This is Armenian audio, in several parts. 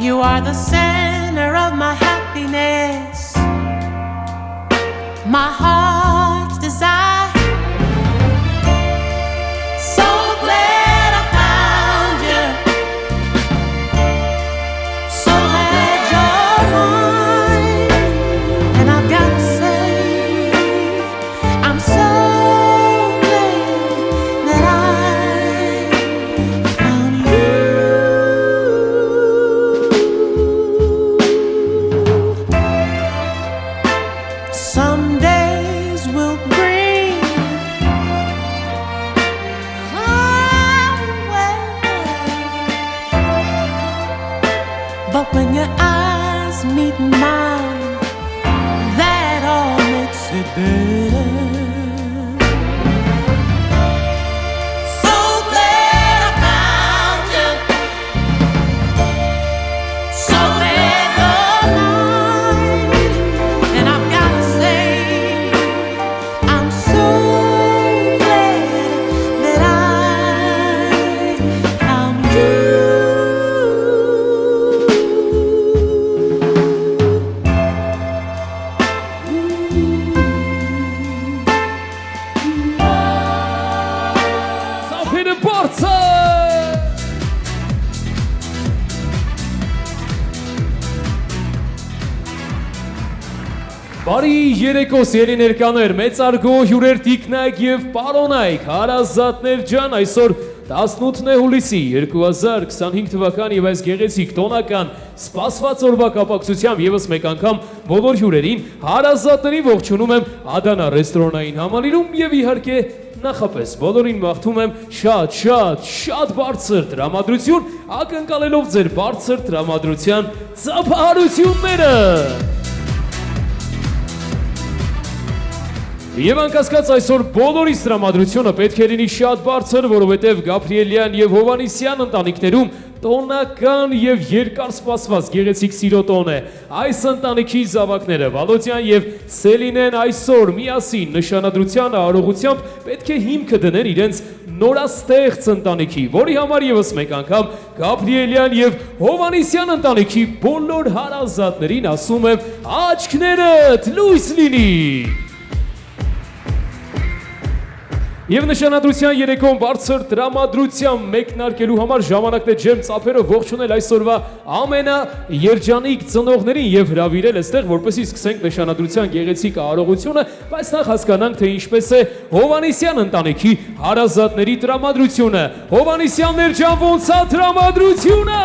You are the center of my happiness, my heart's desire. So glad I found you, so glad you're mine. And I've got to say, I'm so glad that I found you. Some days will bring calm weather, but when your eyes meet mine, that all makes it better. So glad I found you, so glad you're mine. And I've got to say, I'm so glad that I found you. Սափերը բարձր Բարի երեկո սիրելի ներկաներ, մեծարգո հյուրեր տիկնայք եւ պարոնայք, հարազատներ ջան, այսօր 18 հուլիսի 2025 թվական եւ այս գեղեցիկ տոնական սպասված օրվա կապակցությամբ եւս մեկ անգամ բոլոր հյուրերին, հարազատներին ողջունում եմ Ադանա ռեստորանային համալիրում եւ իհարկե նախապես բոլորին մաղթում եմ շատ բարձր տրամադրություն, ակնկալելով ձեր բարձր տրամադրության ծափահարությունները։ Եվ անկասկած այսօր բոլորիս տրամադրությունը պետք է լինի շատ բարձր, որովհետև Գաբրիելյան եւ Հովանիսյան ընտանիքներում տոնական եւ երկար սպասված գեղեցիկ սիրո տոն է։ Այս ընտանիքի զավակները Վալոդյան եւ Սելինեն այսօր միասին նշանադրության արարողությամբ պետք է հիմքը դնեն իրենց նորաստեղծ ընտանիքի, որի համար եւս մեկ անգամ Գաբրիելյան եւ Հովանիսյան ընտանիքի բոլոր հարազատներին ասում եմ աչքներդ լույս լինի։ Եվ նշանադրության երեկոն բարձր տրամադրությամբ մեկնարկելու համար ժամանակն է ջերմ ծափերով ողջունել այսօրվա ամենաերջանիկ ծնողներին եւ հրավիրել այստեղ, որպեսզի սկսենք նշանադրության գեղեցիկ արարողությունը, բայց նախ հասկանանք, թե ինչպես է Հովանիսյան ընտանիքի հարազատների տրամադրությունը։ Հովանիսյաններ ջան, ոնց է տրամադրությունը։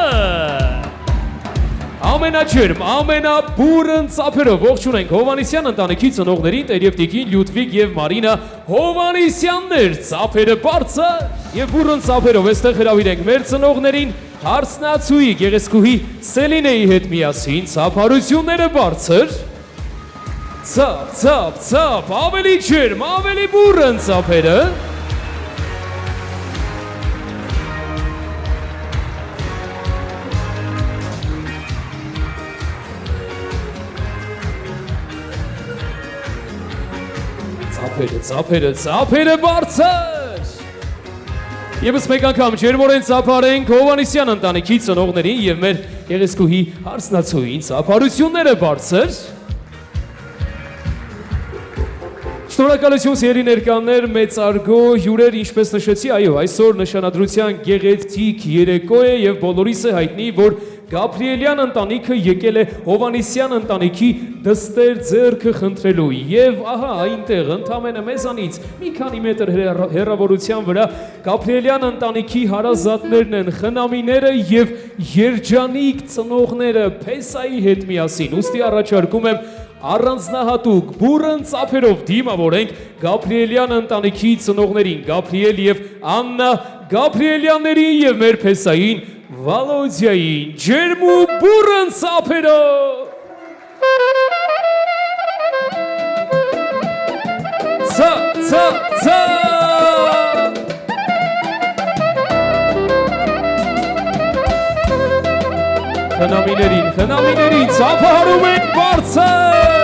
Ամենաջերմ, ամենաբուրըն ծափերով ողջունենք Հովանիսյան ընտանիքի ծնողներին Տեր եւ Տիկին Լյուդվիգ եւ Մարինա Հովանիսյաններ, ծափերը բարձր եւ բուրըն ծափերով այստեղ հրավիրենք մեր ծնողներին հարսնացուի գեղեցկուհի Սելինեի հետ միասին ծափարությունները բարձր ծափ, ավելի ջերմ, ավելի բուրըն ծափերը ծափերը բարձր Եվս մեկ անգամ ջերմորեն ծափարենք Հովանիսյան ընտանիքի ծնողներին եւ մեր գեղեցկուհի հարսնացուին ծափարությունները բարձր Շնորհակալություն սիրելի ներկաներ, մեծարգո հյուրեր, ինչպես նշեցի, այո, այսօր նշանադրության գեղեցիկ երեկո է եւ բոլորիս է հայտնի, որ Գաբրիելյան ընտանիքը եկել է Հովանիսյան ընտանիքի դստեր ձեռքը խնդրելու եւ ահա այնտեղ ընդամենը մեզանից մի քանի մետր հեռավորության վրա Գաբրիելյան ընտանիքի հարազատներն են խնամիները եւ երջանիկ ծնողները Փեսայի հետ միասին ուստի առաջարկում եմ առանձնահատուկ բուրըն ծափերով դիմավորենք Գաբրիելյան ընտանիքի ծնողներին Գաբրիել եւ Աննա Գաբրիելյաններին եւ մեր Փեսային Վալոդյային ջերմ ու բուրըն ծափերով Ծա Խնամիներին ծափահարում ենք բարձր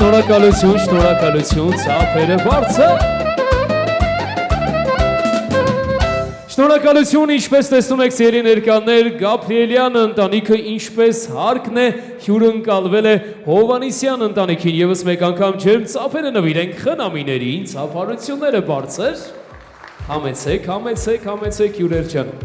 Շնորհակալություն, ծափերը բարձր։ Շնորհակալություն, ինչպես տեսնում եք սիրելի ներկաներ, Գաբրիելյան ընտանիքը ինչպես հարկն է հյուրընկալվել է Հովանեսյան ընտանիքին, եւս մեկ անգամ ջերմ ծափերը նվիրենք խնամիներին, ծափարությունները բարձր։ Համեցեք հյուրեր ջան։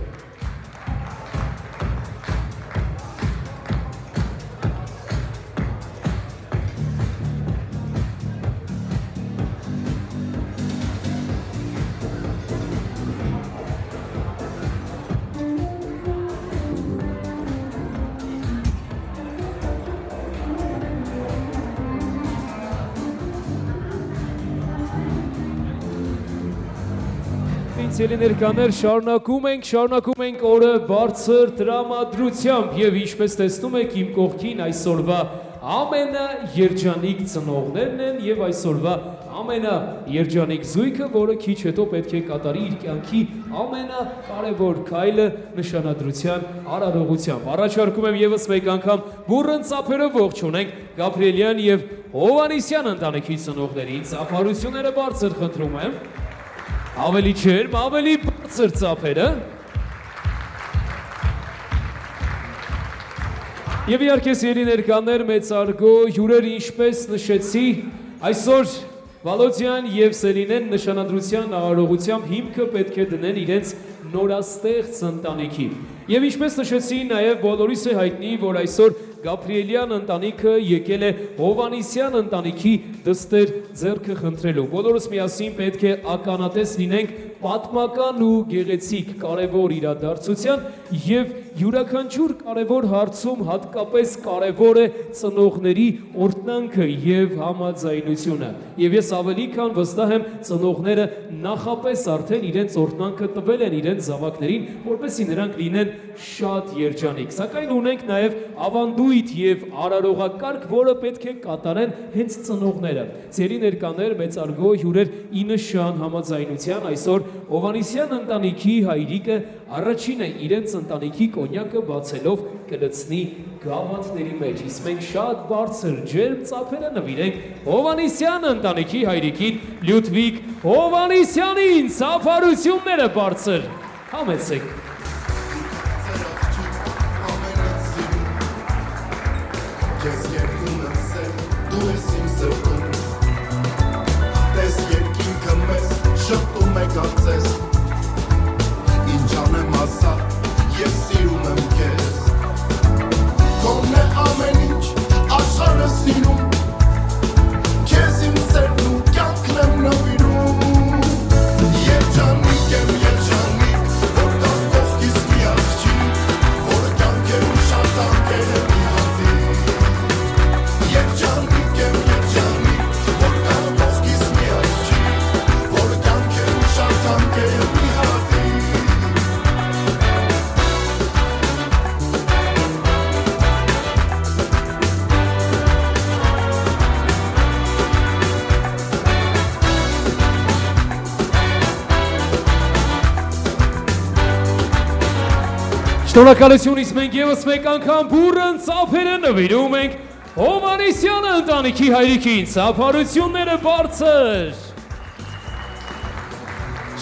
Սիրելի ներկաներ, շարունակում ենք օրը բարձր տրամադրությամբ եւ ինչպես տեսնում եք իմ կողքին այսօրվա ամենաերջանիկ ծնողներն են եւ այսօրվա ամենաերջանիկ զույգը, որը քիչ հետո պետք է կատարի իր կյանքի ամենակարևոր քայլը նշանադրության արարողությամբ։ Առաջարկում եմ եւս մեկ անգամ բուռն ծափերով ողջունենք Գաբրիելյան եւ Հովանեսյան ընտանիքի ծնողներին, ծափարությունները բարձր խնդրում եմ։ Ավելի ջերմ, ավելի բարձր ծափերը։ Եվ իհարկե սիրելի ներկաներ, մեծարգո հյուրեր, ինչպես նշեցի, այսօր Վալոդյան եւ Սելինեն նշանադրության արարողությամբ հիմքը պետք է դնեն իրենց նորաստեղծ ընտանիքի։ Եվ ինչպես նշեցի, նաեւ բոլորիս է հայտնի, որ այսօր Գաբրիելյան ընտանիքը եկել է Հովանեսյան ընտանիքի դստեր ձեռքը խնդրելու։ Բոլորս միասին պետք է ականատես լինենք պատմական ու գեղեցիկ կարևոր իրադարձության եւ յուրաքանչյուր կարևոր հարցում հատկապես կարևոր է ծնողների օրհնանքը եւ համաձայնությունը։ Եվ ես ավելի քան վստահ եմ, ծնողները նախապես արդեն իրենց օրհնանքը տվել են իրենց զավակներին, որպեսզի նրանք լինեն շատ երջանիկ։ Սակայն ունենք նաեւ ավանդույթ եւ արարողակարգ, որը պետք է կատարեն հենց ծնողները։ Ձերի ներկաներ, մեծարգո հյուրեր, ի նշան համաձայնության այսօր Հովանեսյան ընտանիքի հայրիկը առաջին է իրենց ընտանիքի կոնյակը բացելով կլցնի գավաթների մեջ։ Իսկ մենք շատ բարձր ջերմ ծափերը նվիրենք Հովանեսյան ընտանիքի հայրիկին Լյուդվիգ Հովանեսյանին, ծափարությունները բարձր։ Համեցեք։ Ես երկում եմ սեր, դու ես իմ սրտում, տես երկինքը մեզ շպտում է կարծես, ինչ անեմ ասա, ես սիրում եմ կեզ, կոնն է ամեն ինչ, աշխարհը սիրում, կեզ իմ սերն ու կյանքն եմ նվիրում, երջանիկ եմ երջանիկ, որ կա կողքիս մի աղջիկ, որը կյանքեր ու շատ անկեր է մի հատիկ, երջանիկ եմ երջանիկ, որ կա կողքիս մի աղջիկ, որը կյանքեր ու շատ անկեր է մի հատիկ։ Շնորհակալություն, իսկ մենք եւս մեկ անգամ բուռն ծափերը նվիրում ենք Հովանեսյան ընտանիքի հայրիկին, ծափարությունները բարձր։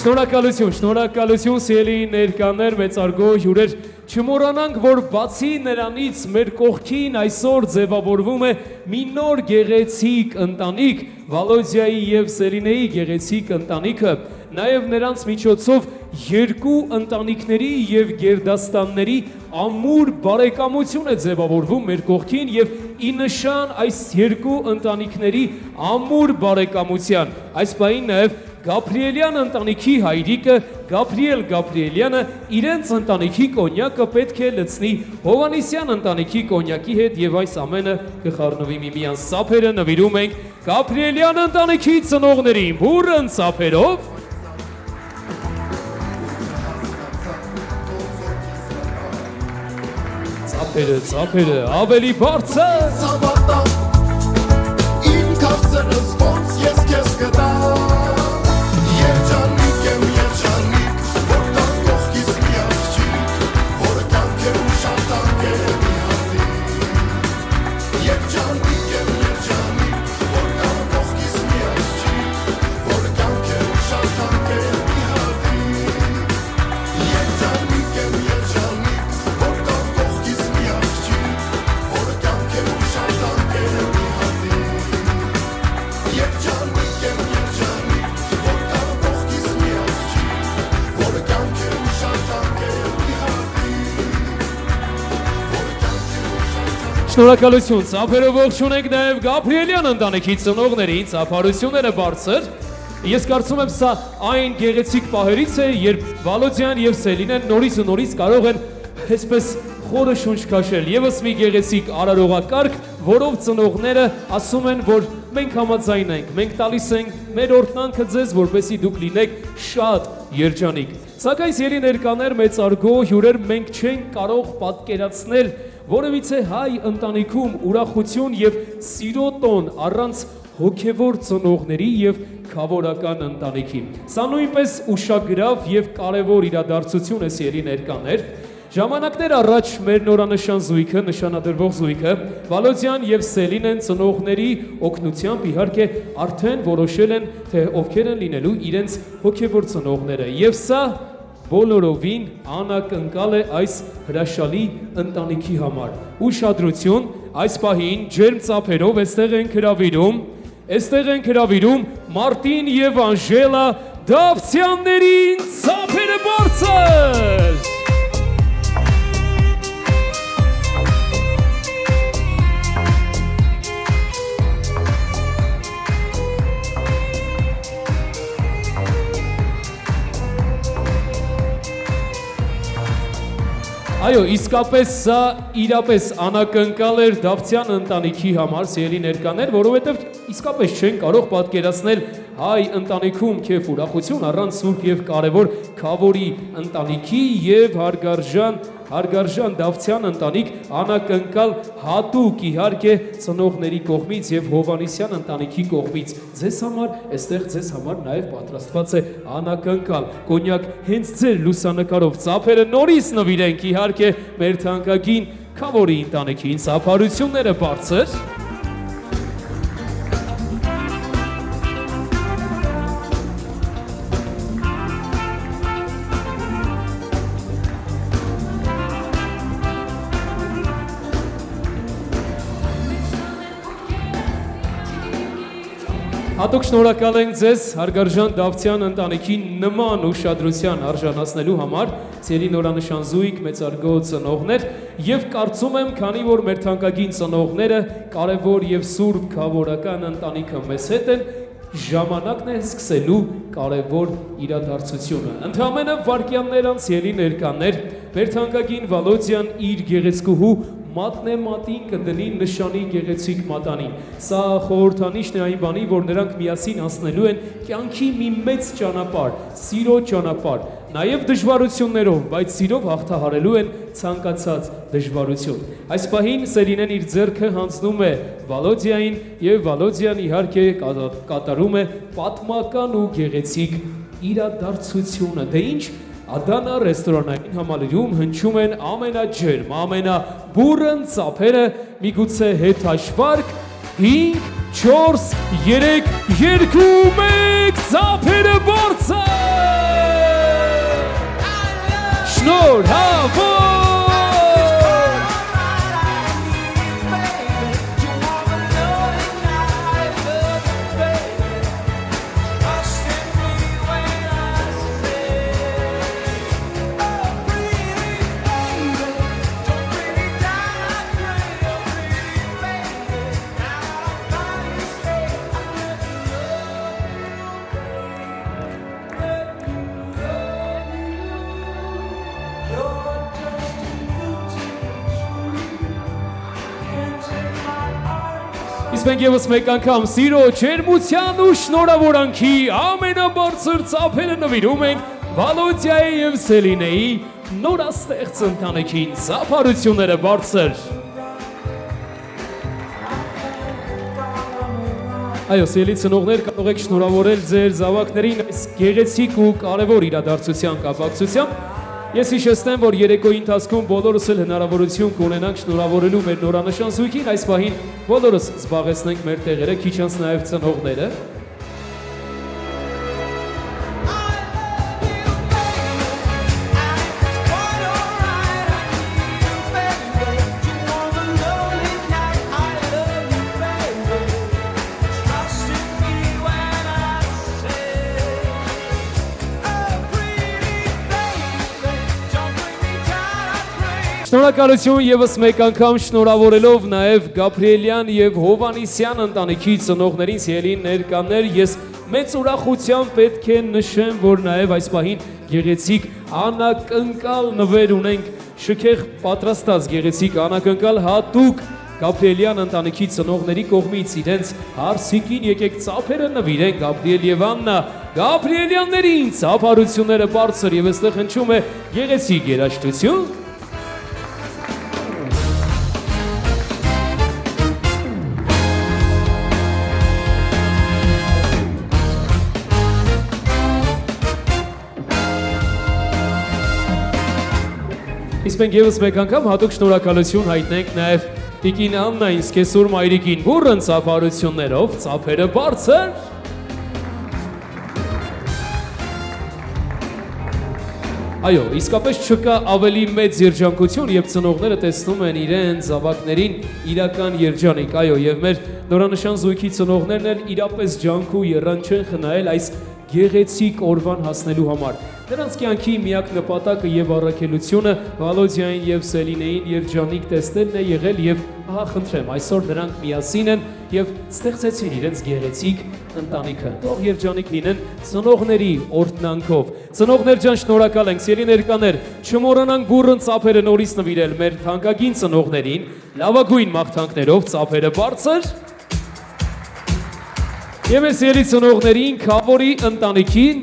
Շնորհակալություն, սիրելի ներկաներ, մեծարգո հյուրեր, չմոռանանք, որ բացի նրանից մեր կողքին այսօր ձևավորվում է մի նոր գեղեցիկ ընտանիք, Վալոդիայի եւ Սելինեի գեղեցիկ ընտանիքը, նաեւ նրանց միջոցով երկու ընտանիքների եւ գերդաստանների ամուր բարեկամություն է ձևավորվում մեր կողքին եւ ի նշան այս երկու ընտանիքների ամուր բարեկամության այս բային նաեւ Գաբրիելյան ընտանիքի հայրիկը Գաբրիել Գաբրիելյանը իրենց ընտանիքի կոնյակը պետք է լցնի Հովանեսյան ընտանիքի կոնյակի հետ եւ այս ամենը կխառնվի միմյանց ծափերը նվիրում ենք Գաբրիելյան ընտանիքի ծնողներին բուռն ծափերով ծափերը ավելի բարձր Սավատա, իմ կասերս ոնց ես կեզ կտա Երջանիկ եմ երջանիկ, որ կա կողքիս մի աղջիկ Որը կյանքեր ու շատ անկեր է մի հատիկ Երջանիկ եմ երջանիկ, որ Շնորհակալություն, ծափերով ողջունենք նաև Գաբրիելյան ընտանիքի ծնողներին, ծափարությունները բարձր։ Ես կարծում եմ սա այն գեղեցիկ պահերից է, երբ Վալոդյան եւ Սելինեն նորից կարող են այսպես խորը շունչ քաշել։ Եվս մի գեղեցիկ արարողակարգ, որով ծնողները ասում են, որ մենք համաձայն ենք, մենք տալիս ենք մեր օրհնանքը ձեզ, որպեսզի դուք լինեք շատ երջանիկ։ Սակայն ելի ներկաներ, մեծարգո հյուրեր, մենք չենք կարող պատկերացնել որևիցե հայ ընտանիքում ուրախություն եւ սիրո տոն առանց հոգևոր ծնողների եւ քավորական ընտանիքի։ Սա նույնպես ուշագրավ եւ կարեւոր իրադարձություն է ելի ներկաներ։ Ժամանակներ առաջ մեր նորանշան զույգը, նշանադրվող զույգը, Վալոդյան եւ Սելինեն ծնողների օգնությամբ իհարկե արդեն որոշել են, թե ովքեր են լինելու իրենց հոգևոր ծնողները։ Եվ սա բոլորովին անակնկալ է այս հրաշալի ընտանիքի համար։ Ուշադրություն, այս պահին ջերմ ծափերով այստեղ են հրավիրում Մարտին եւ Անժելա Դավթյաններին ծափերը բարձր։ Այո, իսկապես սա իրապես անակնկալ էր Դավթյան ընտանիքի համար, սիրելի ներկաներ, որովհետև իսկապես չեն կարող պատկերացնել հայ ընտանիքում քեֆ ուրախություն առանց սուրբ եւ կարեւոր քավորի ընտանիքի եւ հարգարժան Դավթյան ընտանիք անակնկալ հատուկ իհարկե ծնողների կողմից եւ Հովանեսյան ընտանիքի կողմից ձեզ համար այստեղ ձեզ համար նաեւ պատրաստված է անակնկալ կոնյակ հենց ձեր լուսանկարով ծափերը նորից նվիրենք իհարկե մեր թանկագին քավորի ընտանիքին ծափարությունները բարձր Հատուկ շնորհակալ ենք ձեզ հարգարժան Դավթյան ընտանիքի նման ուշադրության արժանացնելու համար, ցերի նորանշան զույգ, մեծարգո ծնողներ եւ կարծում եմ, քանի որ մեր թանկագին ծնողները կարեւոր եւ սուրբ քավորական ընտանիքը մեզ հետ են, ժամանակն է սկսելու կարևոր իրադարձությունը։ Ընդամենը վայրկյաններ անց ելի ներկաներ, մեր թանկագին Վալոդյան իր գեղեցկուհու մատնեմատին կդնի նշանի գեղեցիկ մատանին։ Սա խորհրդանիշն է այն բանի, որ նրանք միասին անցնելու են կյանքի մի մեծ ճանապարհ, սիրո ճանապարհ, նաև դժվարություններով, բայց սիրով հաղթահարելու են ցանկացած դժվարություն։ Այս պահին Սելինեն իր ձեռքը հանձնում է Վալոդյային եւ Վալոդյան իհարկե կատարում է պատմական ու գեղեցիկ իրադարձությունը։ Դե ինչ Ադանա ռեստորանային համալիրում հնչում են ամենաջերմ, ամենաբուրըն ծափերը, միգուցե հետ հաշվարկ 5, 4, 3, 2, 1 ծափերը բարձր։ Շնորհավոր Իսկ մենք եւս մեկ անգամ սիրո, ջերմության ու շնորհավորանքի ամենաբարձր ծափերը նվիրում ենք Վալոդյայի եւ Սելինեի նորաստեղծ ընտանիքին ծափարությունները բարձր։ Այո, սիրելի ծնողներ, կարող եք շնորհավորել ձեր զավակներին այս գեղեցիկ ու կարևոր իրադարձության կապակցությամբ։ Ես հիշեցնեմ, որ երեկոյի ընթացքում բոլորս էլ հնարավորություն կունենանք շնորհավորելու մեր նորանշան զույգին, այս պահին բոլորս զբաղեցնենք մեր տեղերը, քիչ անց նաև ծնողները։ Շնորհակալություն եւս մեկ անգամ շնորհավորելով նաեւ Գաբրիելյան եւ Հովանիսյան ընտանիքի ծնողներին, սիրելի ներկաներ, ես մեծ ուրախությամբ պետք է նշեմ, որ նաեւ այս պահին գեղեցիկ անակնկալ նվեր ունենք, շքեղ պատրաստած գեղեցիկ անակնկալ հատուկ Գաբրիելյան ընտանիքի ծնողների կողմից իրենց հարսիկին եկեք ծափերը նվիրեն Գաբրիել եւ Աննա Գաբրիելյաններին ծափարությունները բարձր եւ այստեղ հնչում է գեղեցիկ երաժշտություն Իսկ մենք եւս մեկ անգամ հատուկ շնորհակալություն հայտնենք նաեւ Տիկին Աննային սկեսուր մայրիկին բուրըն ծափարություններով ծափերը բարձր Այո, իսկապես չկա ավելի մեծ երջանկություն, երբ ծնողները տեսնում են իրենց զավակներին իրական երջանիկ, այո, եւ մեր նորանշան զույգի ծնողներն էլ իրապես ջանք ու եռան չեն խնայել այս գեղեցիկ օրվան հասնելու համար։ Նրանց կյանքի միակ նպատակը եւ առաքելությունը Վալոդիային եւ Սելինեին երջանիկ տեսնելն է եղել եւ ահա խնդրեմ, այսօր նրանք միասին են եւ ստեղծեցին իրենց գեղեցիկ ընտանիքը։ Թող երջանիկ լինեն ծնողների օրհնանքով։ Ծնողներ ջան, շնորհակալ ենք, սիրելի ներկաներ, չմոռանանք բուրըն ծափերը նորից նվիրել մեր թանկագին ծնողներին, լավագույն մաղթանքներով ծափերը բարձր Եվ մեր սիրելի ծնողներին, Քավորի ընտանիքին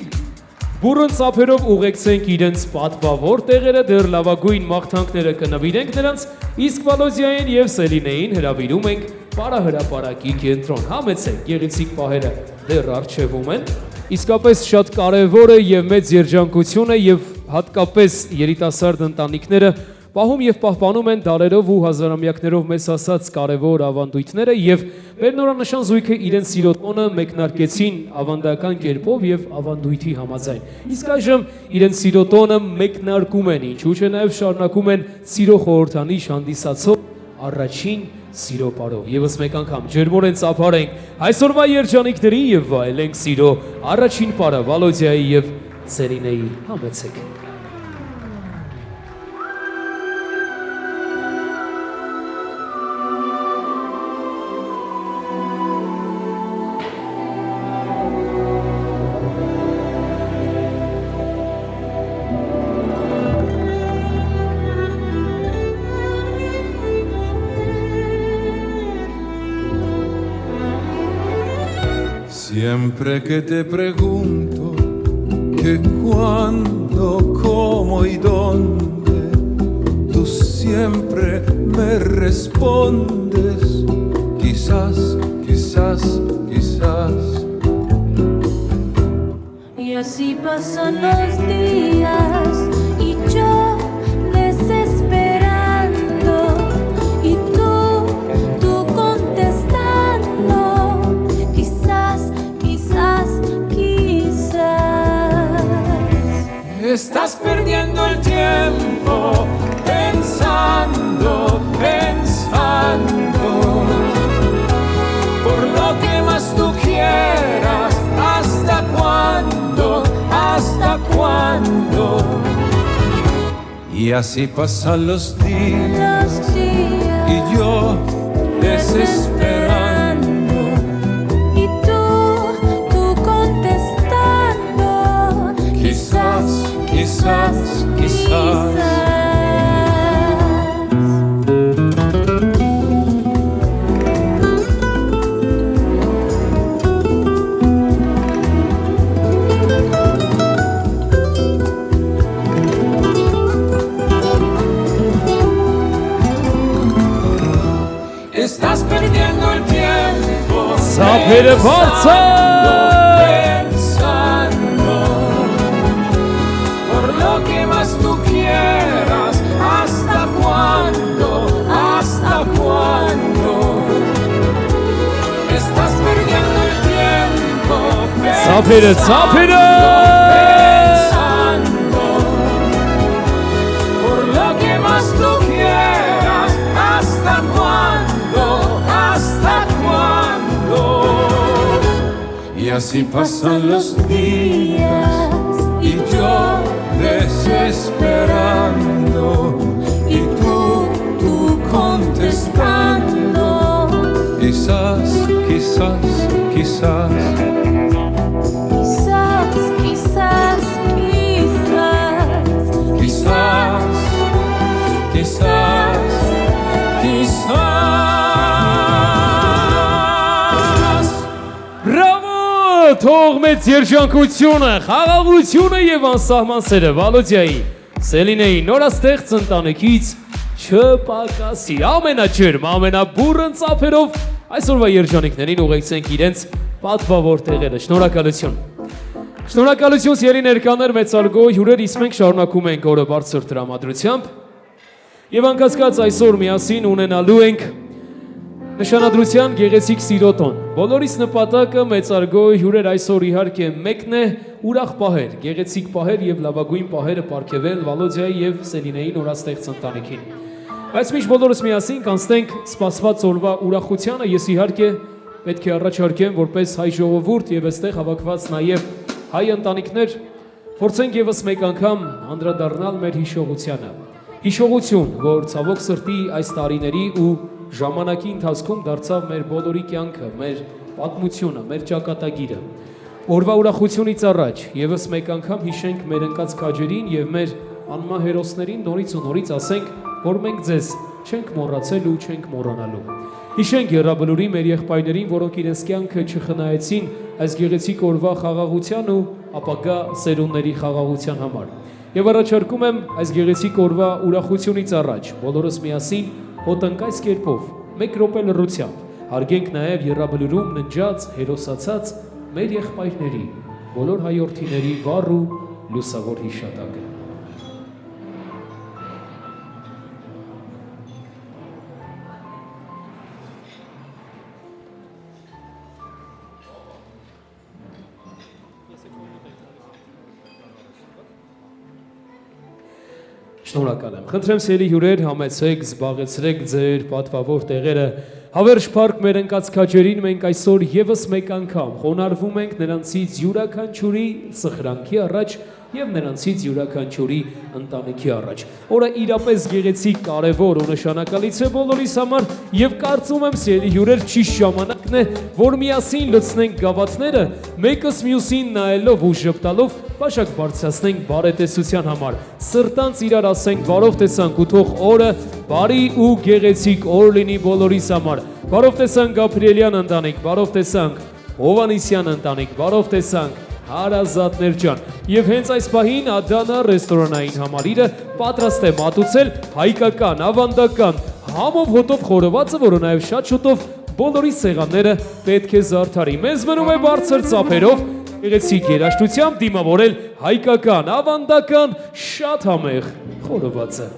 բուրըն ծափերով ուղեկցենք իրենց պատվավոր տեղերը, դեռ լավագույն մաղթանքները կնվիրենք նրանց, իսկ Վալոդիային եւ Սելինեին հրավիրում ենք պարահրապարակի կենտրոն։ Համեցեք, գեղեցիկ պահերը դեռ առջևում են։ Իսկապես շատ կարևոր է եւ մեծ երջանկություն է եւ հատկապես երիտասարդ ընտանիքները պահում եւ պահպանում են դարերով ու հազարամյակներով մեզ ասած կարևոր ավանդույթները եւ մեր նորանշան զույգը իրենց սիրո տոնը մեկնարկեցին ավանդական կերպով եւ ավանդույթի համաձայն։ Իսկ այժմ իրենց սիրո տոնը մեկնարկում են, ինչու՞ չէ նաեւ շարունակում են սիրո խորհրդանիշ հանդիսացող առաջին սիրո պարով։ Եվս մեկ անգամ ջերմորեն ծափարենք այսօրվա երջանիկներին եւ վայելենք սիրո առաջին պարը Վալոդիայի եւ Սելինեի համեցեք։ Siempre que te pregunto que cuándo, cómo y dónde, tú siempre me respondes, quizás, quizás, quizás. Y así pasan los días y yo desesperando y tú contestando, quizás, quizás, quizás. Estás perdiendo el tiempo pensando, pensando por lo que más tú quieras. ¿Hasta cuándo? ¿Hasta cuándo? Y así pasan los días y yo desesperando y tú contestando, quizás, quizás, quizás. Estás perdiendo el tiempo Ծափերը բարձր pensando por lo que más tú quieras. ¿Hasta cuándo? ¿Hasta cuándo? Estás perdiendo el tiempo Ծափերը pensando por lo que más tú quieras. ¿Hasta cuándo? ¿Hasta cuándo? Y así pasan los días y yo desesperando y tú թող մեծ երջանկությունը, խաղաղությունը եւ անսահման սերը Վալոդիայի, Սելինեի նորաստեղծ ընտանիքից չպակասի։ Ամենաջերմ, ամենաբուրըն ծափերով այսօրվա երջանիկներին ուղեկցենք իրենց պատվավոր տեղերը։ Շնորհակալություն։ Շնորհակալություն սիրելի ներկաներ, մեծարգո հյուրեր, իսկ մենք շարունակում ենք օրը բարձր տրամադրությամբ եւ անկասկած այսօր միասին ունենալու ենք նշանադրության գեղեցիկ սիրոտոն։ Բոլորիս նպատակը մեծարգո հյուրեր այսօր իհարկե մեկն է ուրախ պահեր, գեղեցիկ պահեր եւ լավագույն պահերը պարգևել Վալոդիայի եւ Սելինեի նորաստեղծ ընտանիքին։ Բայց միշտ բոլորս միասին կանցնենք սպասված օրվա ուրախությանը, ես իհարկե պետք է առաջարկեմ որպես հայ ժողովուրդ եւ այստեղ հավաքված նաեւ հայ ընտանիքներ փորձենք եւս մեկ անգամ անդրադառնալ մեր հիշողությանը։ Հիշողություն, որ ցավոք սրտի այս տարիների ու ժամանակի ընթացքում դարձավ մեր բոլորի կյանքը, մեր պատմությունը, մեր ճակատագիրը։ Օրվա ուրախությունից առաջ եւս մեկ անգամ հիշենք մեր ընկած քաջերին եւ մեր անմահերոսներին նորից ու նորից ասենք, որ մենք ձեզ չենք մոռացել ու չենք մոռանալու։ Հիշենք Եռաբլուրի մեր եղբայրներին, որոնք իրենց կյանքը չխնայեցին այս գեղեցիկ օրվա խաղաղության ու ապագա սերունդների խաղաղության համար։ Եվ առաջարկում եմ այս գեղեցիկ օրվա ուրախությունից առաջ բոլորս միասին հոտնկայս կերպով մեկ րոպե լռությամբ հարգենք նաև Եռաբլուրում ննջած, հերոսացած մեր եղբայրների, բոլոր հայորդիների վառ ու լուսավոր հիշատակը։ Շնորհակալ եմ։ Խնդրեմ սիրելի հյուրեր, համեցեք, զբաղեցրեք ձեր պատվավոր տեղերը։ Հավերժ փառք մեր ընկած քաջերին, մենք այսօր եւս մեկ անգամ խոնարհվում ենք նրանցից յուրաքանչյուրի սխրանքի առաջ եւ նրանցից յուրաքանչյուրի ընտանիքի առաջ։ Օրը իրապես գեղեցիկ, կարևոր ու նշանակալից է բոլորիս համար եւ կարծում եմ սիրելի հյուրեր ճիշտ ժամանակն է, որ միասին լցնենք գավաթները, մեկս մյուսին նայելով ու ժպտալով բաշակ բարձրացնենք բարետեսության համար։ Սրտանց իրար ասենք բարով տեսանք ու թող օրը բարի ու գեղեցիկ օր լինի բոլորիս համար։ Բարով տեսանք Գաբրիելյան ընտանիք, բարով տեսանք Հովանիսյան ընտանիք, բարով տեսանք հարազատներ ջան։ Եվ հենց այս պահին Ադանա ռեստորանային համալիրը պատրաստ է մատուցել հայկական, ավանդական, համով հոտով խորովածը, որը նաև շատ շուտով բոլորի սեղանները պետք է զարդարի։ Մեզ մնում է բարձր ծափերով գեղեցիկ երաժշտությամբ դիմավորել հայկական, ավանդական, շատ համեղ խորովածը։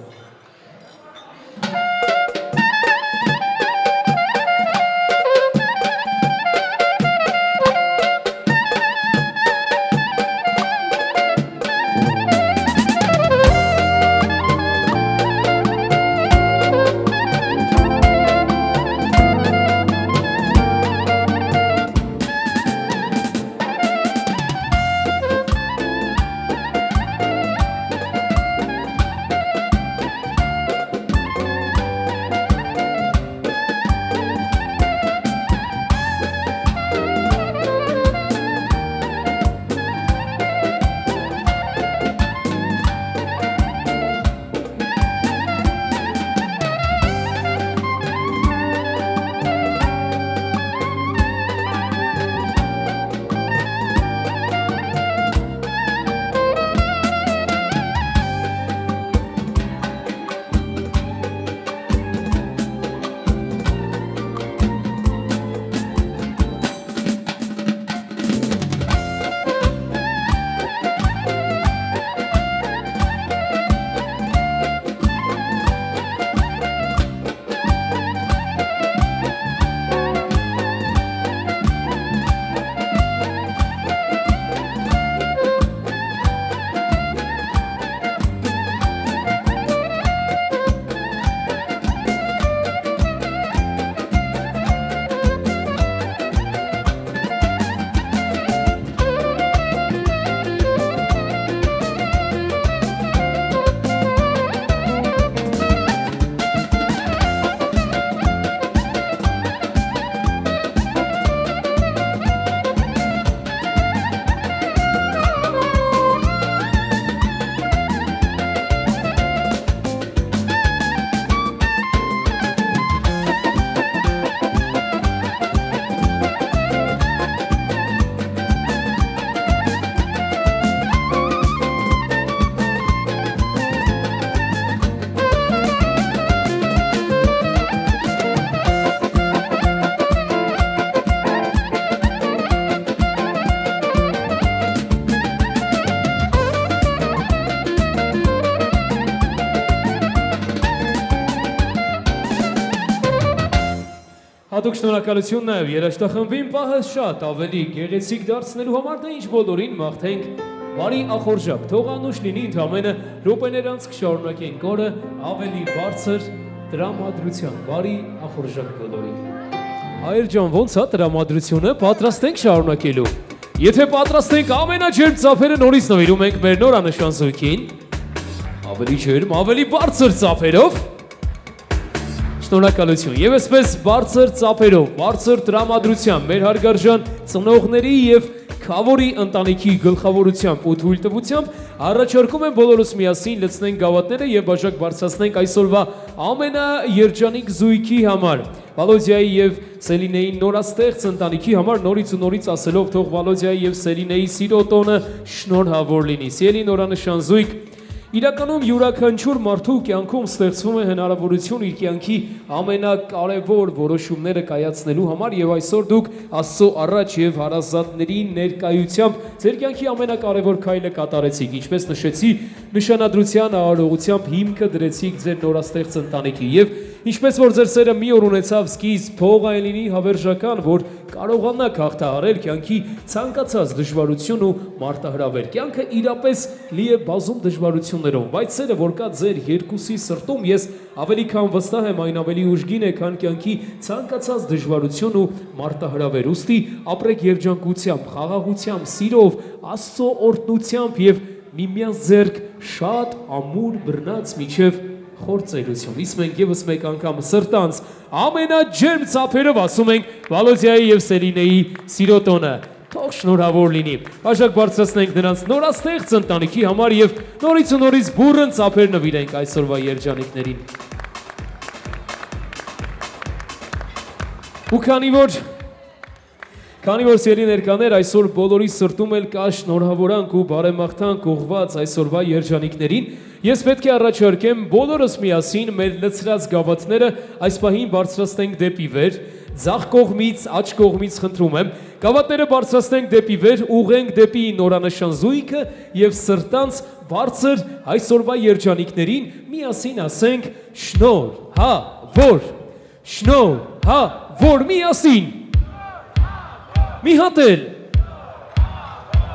Հատուկ շնորհակալություն նաև երաժշտախմբին պահը շատ ավելի գեղեցիկ դարձնելու համար դա ինչ բոլորին մաղթենք բարի ախորժակ թող անուշ լինի ընդամենը րոպեներ անց կշարունակենք օրը ավելի բարձր տրամադրության բարի ախորժակ բոլորին Հայր ջան ոնց է տրամադրությունը պատրաստ ենք շարունակելու Եթե պատրաստ ենք ամենաջերմ ծափերը նորից նվիրում ենք մեր նորանշան զույգին ավելի ջերմ ավելի բարձր ծափերով Շնորհակալություն եւ այսպես բարձր ծափերով, բարձր տրամադրությամբ մեր հարգարժան ծնողների եւ Քավորի ընտանիքի գլխավորությամբ ու թույլտվությամբ առաջարկում եմ բոլորս միասին լցնենք գավաթները եւ բաժակ բարձրացնենք այսօրվա ամենաերջանիկ զույգի համար Վալոդիայի եւ Սելինեի նորաստեղծ ընտանիքի համար նորից ու նորից ասելով թող Վալոդիայի եւ Սելինեի սիրո տոնը շնորհավոր լինի Սիրելի նորանշան զույգ Իրականում յուրաքանչյուր մարդու կյանքում ստեղծվում է հնարավորություն իր կյանքի ամենակարևոր որոշումները կայացնելու համար եւ այսօր դուք Աստծո առաջ եւ հարազատների ներկայությամբ ձեր կյանքի ամենակարևոր քայլը կատարեցիք ինչպես նշեցի նշանադրության արարողությամբ հիմքը դրեցիք ձեր նորաստեղծ ընտանիքի եւ ինչպես որ ձեր սերը մի օր ունեցավ սկիզբ փող այն լինի հավերժական որ կարողանաք հաղթահարել կյանքի ցանկացած դժվարություն ու մարտահրավեր կյանքը իրապես լի է բազում դժվարություններով բայց սերը որ կա ձեր երկուսի սրտում ես ավելի քան վստահ եմ այն ավելի ուժգին է քան կյանքի ցանկացած դժվարություն ու մարտահրավեր ուստի ապրեք երջանկությամբ խաղաղությամբ սիրով Աստծո օրհնությամբ եւ միմյանց ձեռք շատ ամուր բռնած միջև խորձելություն իսկ մենք եւս մեկ անգամ սրտանց ամենաջերմ ծափերով ասում ենք Վալոդիայի եւ Սելինեի սիրո տոնը թող շնորհավոր լինի բաժակ բարձրացնենք նրանց նորաստեղծ ընտանիքի համար եւ նորից ու նորից բուրըն ծափեր նվիրենք այսօրվա երջանիկներին ու Քանի որ սիրելի ներկաներ այսօր բոլորի սրտում էլ կա շնորհավորանք ու բարեմաղթանք ուղղված այսօրվա երջանիկներին Ես պետք է առաջարկեմ բոլորս միասին մեր լցրած գավաթները այս պահին բարձրացնենք դեպի վեր, ձախ կողմից, աջ կողմից խնդրում եմ, գավաթները բարձրացնենք դեպի վեր, ուղենք դեպի նորանշան զույգը եւ սրտանց բարձր այսօրվա երջանիկներին միասին ասենք շնորհավոր միասին Մի հատ էլ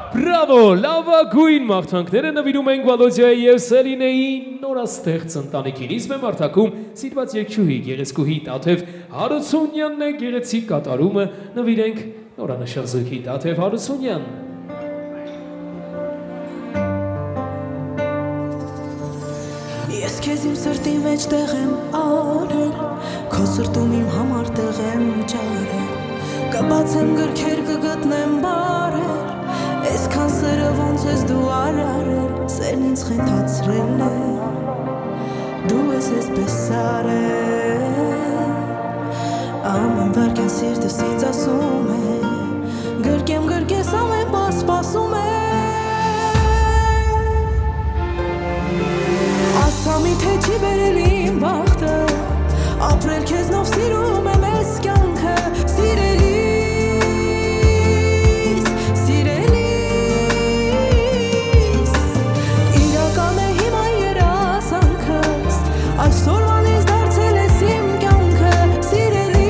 Բրավո, լավագույն մաղթանքները նվիրում ենք Վալոդիայի եւ Սելինեի նորաստեղծ ընտանիքին։ Իսկ մեր մարդակում սիրված երգչուհի գեղեցկուհի Տաթև Հարությունյանն է գեղեցիկ կատարումը նվիրենք նորանշան զույգի Տաթև Հարությունյան։ Ես քեզ իմ սրտի մեջ տեղ եմ արել, քո սրտում իմ համար տեղ եմ ճարել, կբացեմ գրքեր կգտնեմ բարեր, այսքան սերը ոնց ես դու արարել, սերն ինձ խենթացրել է, դու ես այսպես արել, ամեն վարկյան սիրտս ինձ ասում է, գրկես ամեն բան սպասում է, Ասամի թե չի բերել իմ բախտը, ապրել քեզնով սիրում եմ ես կյանքը, սիրելիս, իրական է հիմա երազանքս, այսօրվանից դարձել ես իմ կյանքը, սիրելիս,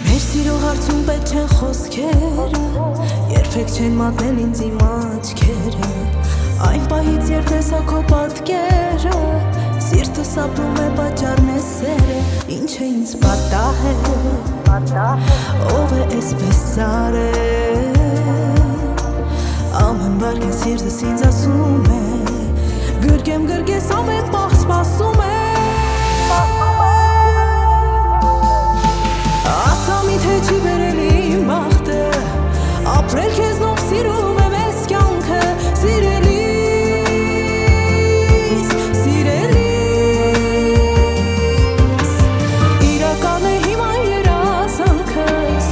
Մեր սիրո հարցում պետք չեն խոսքերը, երբեք չեն մատնել ինձ իմ աչքերը, այն պահից երբ տեսա քո պատկերը, սիրտս ապրում է պատճառն է սերը, ինչ է ինձ պատահել, ով է այսպես արել, ամեն վարկյան սիրտս ինձ ասում է, գրկես ամեն պահ սպասում է, Ասամի թե չի բերել իմ բախտը, ապրել քեզնով սիրում եմ ես կյանքը, սիրելիս, իրական է հիմա երազանքս,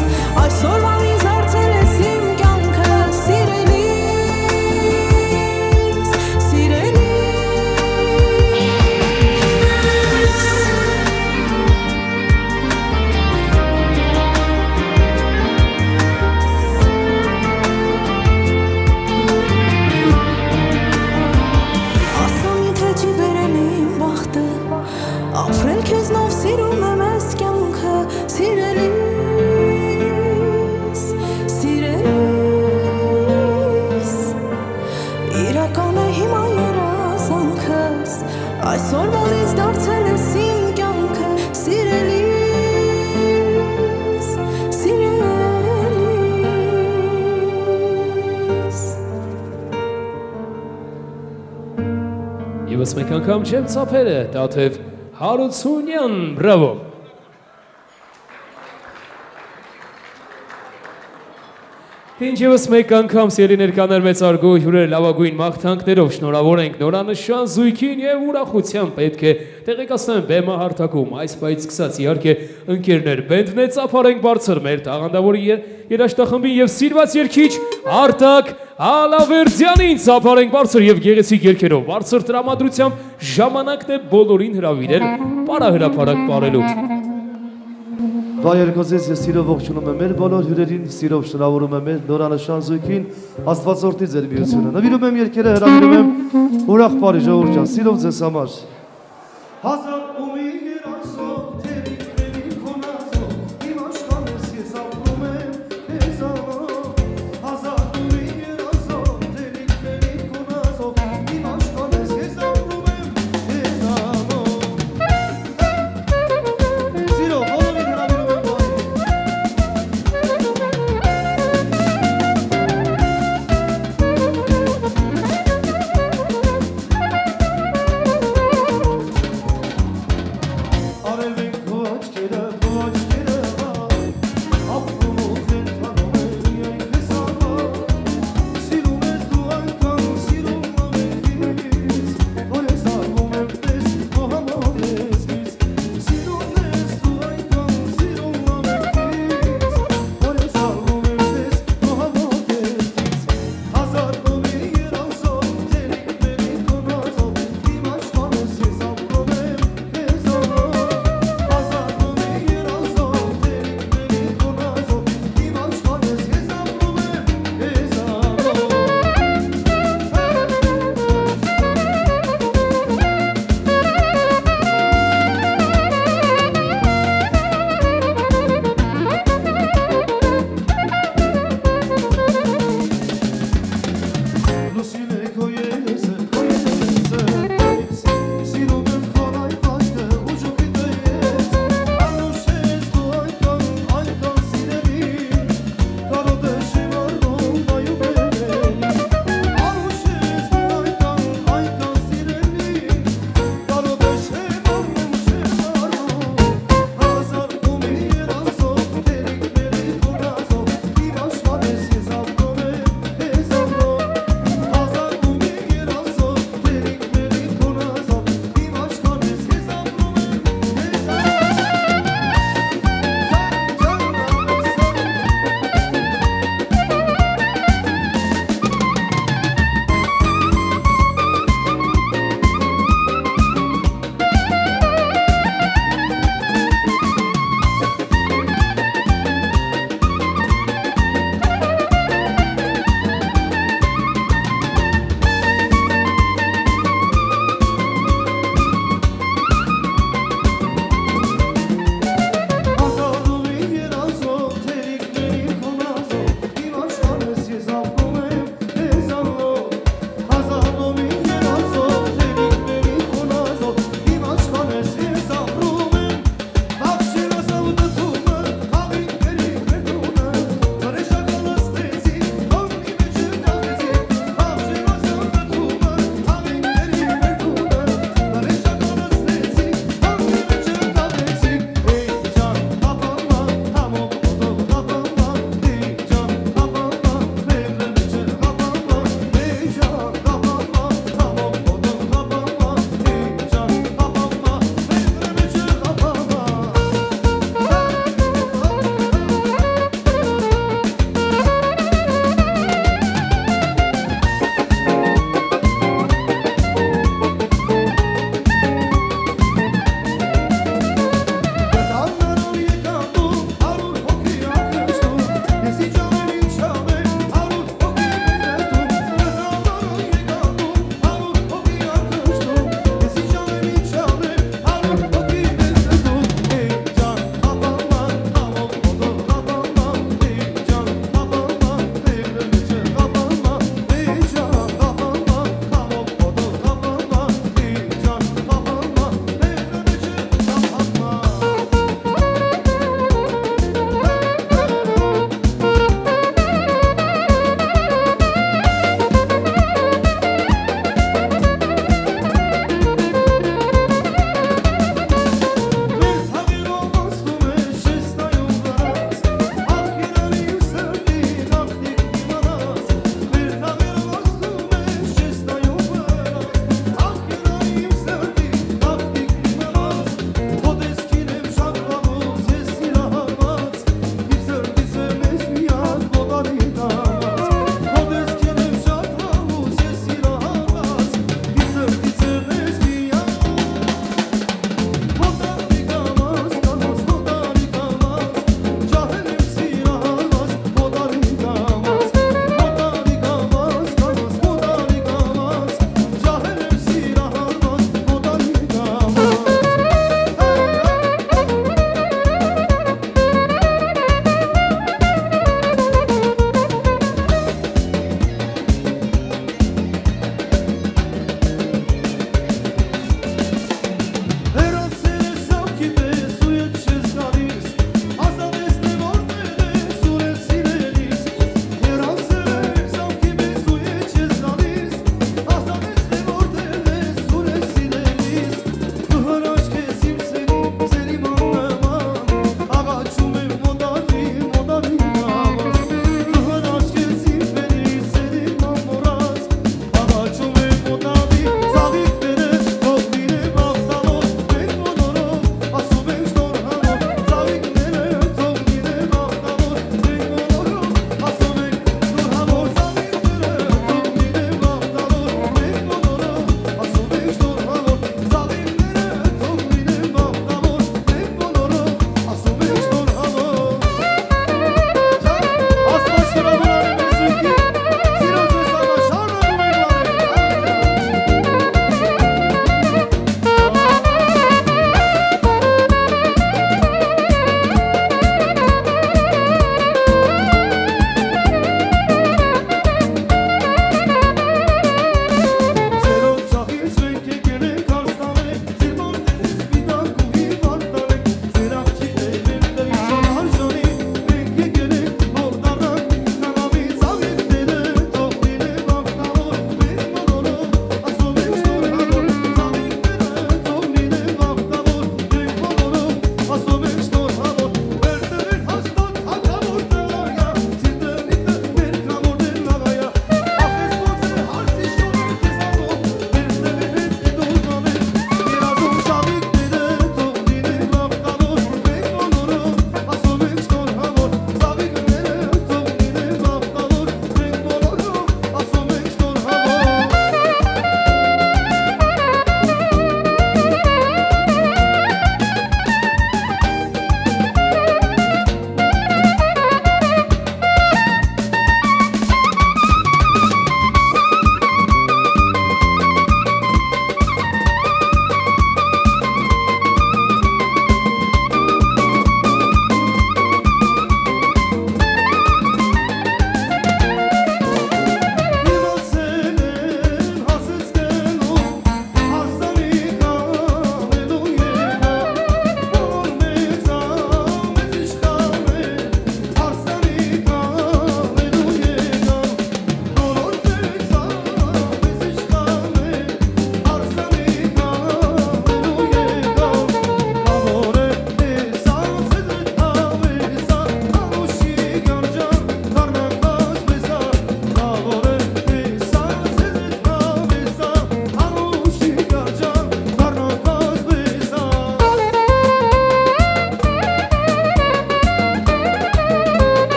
այսօրվանից դարձել ես իմ կյանքը, սիրելիս, ևս մեկ անգամ չեմ ծափերը, Տաթև Հարությունյան, բրավո։ Ինչ ևս մեկ անգամ սիրելի ներկաներ մեծարգո հյուրեր լավագույն մաղթանքներով շնորհավոր ենք նորանշան զույգին եւ ուրախությամբ պետք է տեղեկացնեմ բեմը հարթակում այս պայից սկսած իհարկե ընկերներ բենդն է ծափարենք բարձր մեր տաղանդավոր երաժշտախմբին եւ սիրված երգիչ Արտակ Ալավերդյանին ծափարենք բարձր եւ գեղեցիկ երգերով բարձր տրամադրությամբ ժամանակն է բոլորին հրավիրել պարահրապարակ ապարելու Վայ երկոցից ես սիրով ողջունում եմ մեր բոլոր հյուրերին, սիրով շնորհավորում եմ մեր նորանշան զույգին, Աստվածորդի ձեր միությունը։ Նվիրում եմ երգերը, հրավիրում եմ ուրախ բարի ժողովուրդ ջան, սիրով ձեզ համար։ Հազար ու մի երազով, թերիկների քոնազով, իմ աշխարհս ես ապրում եմ քեզանով։ Հազար ու մի երազով, թերիկների քոնազով, իմ աշխարհս ես ապրում եմ քեզանով։ Սիրով բոլորին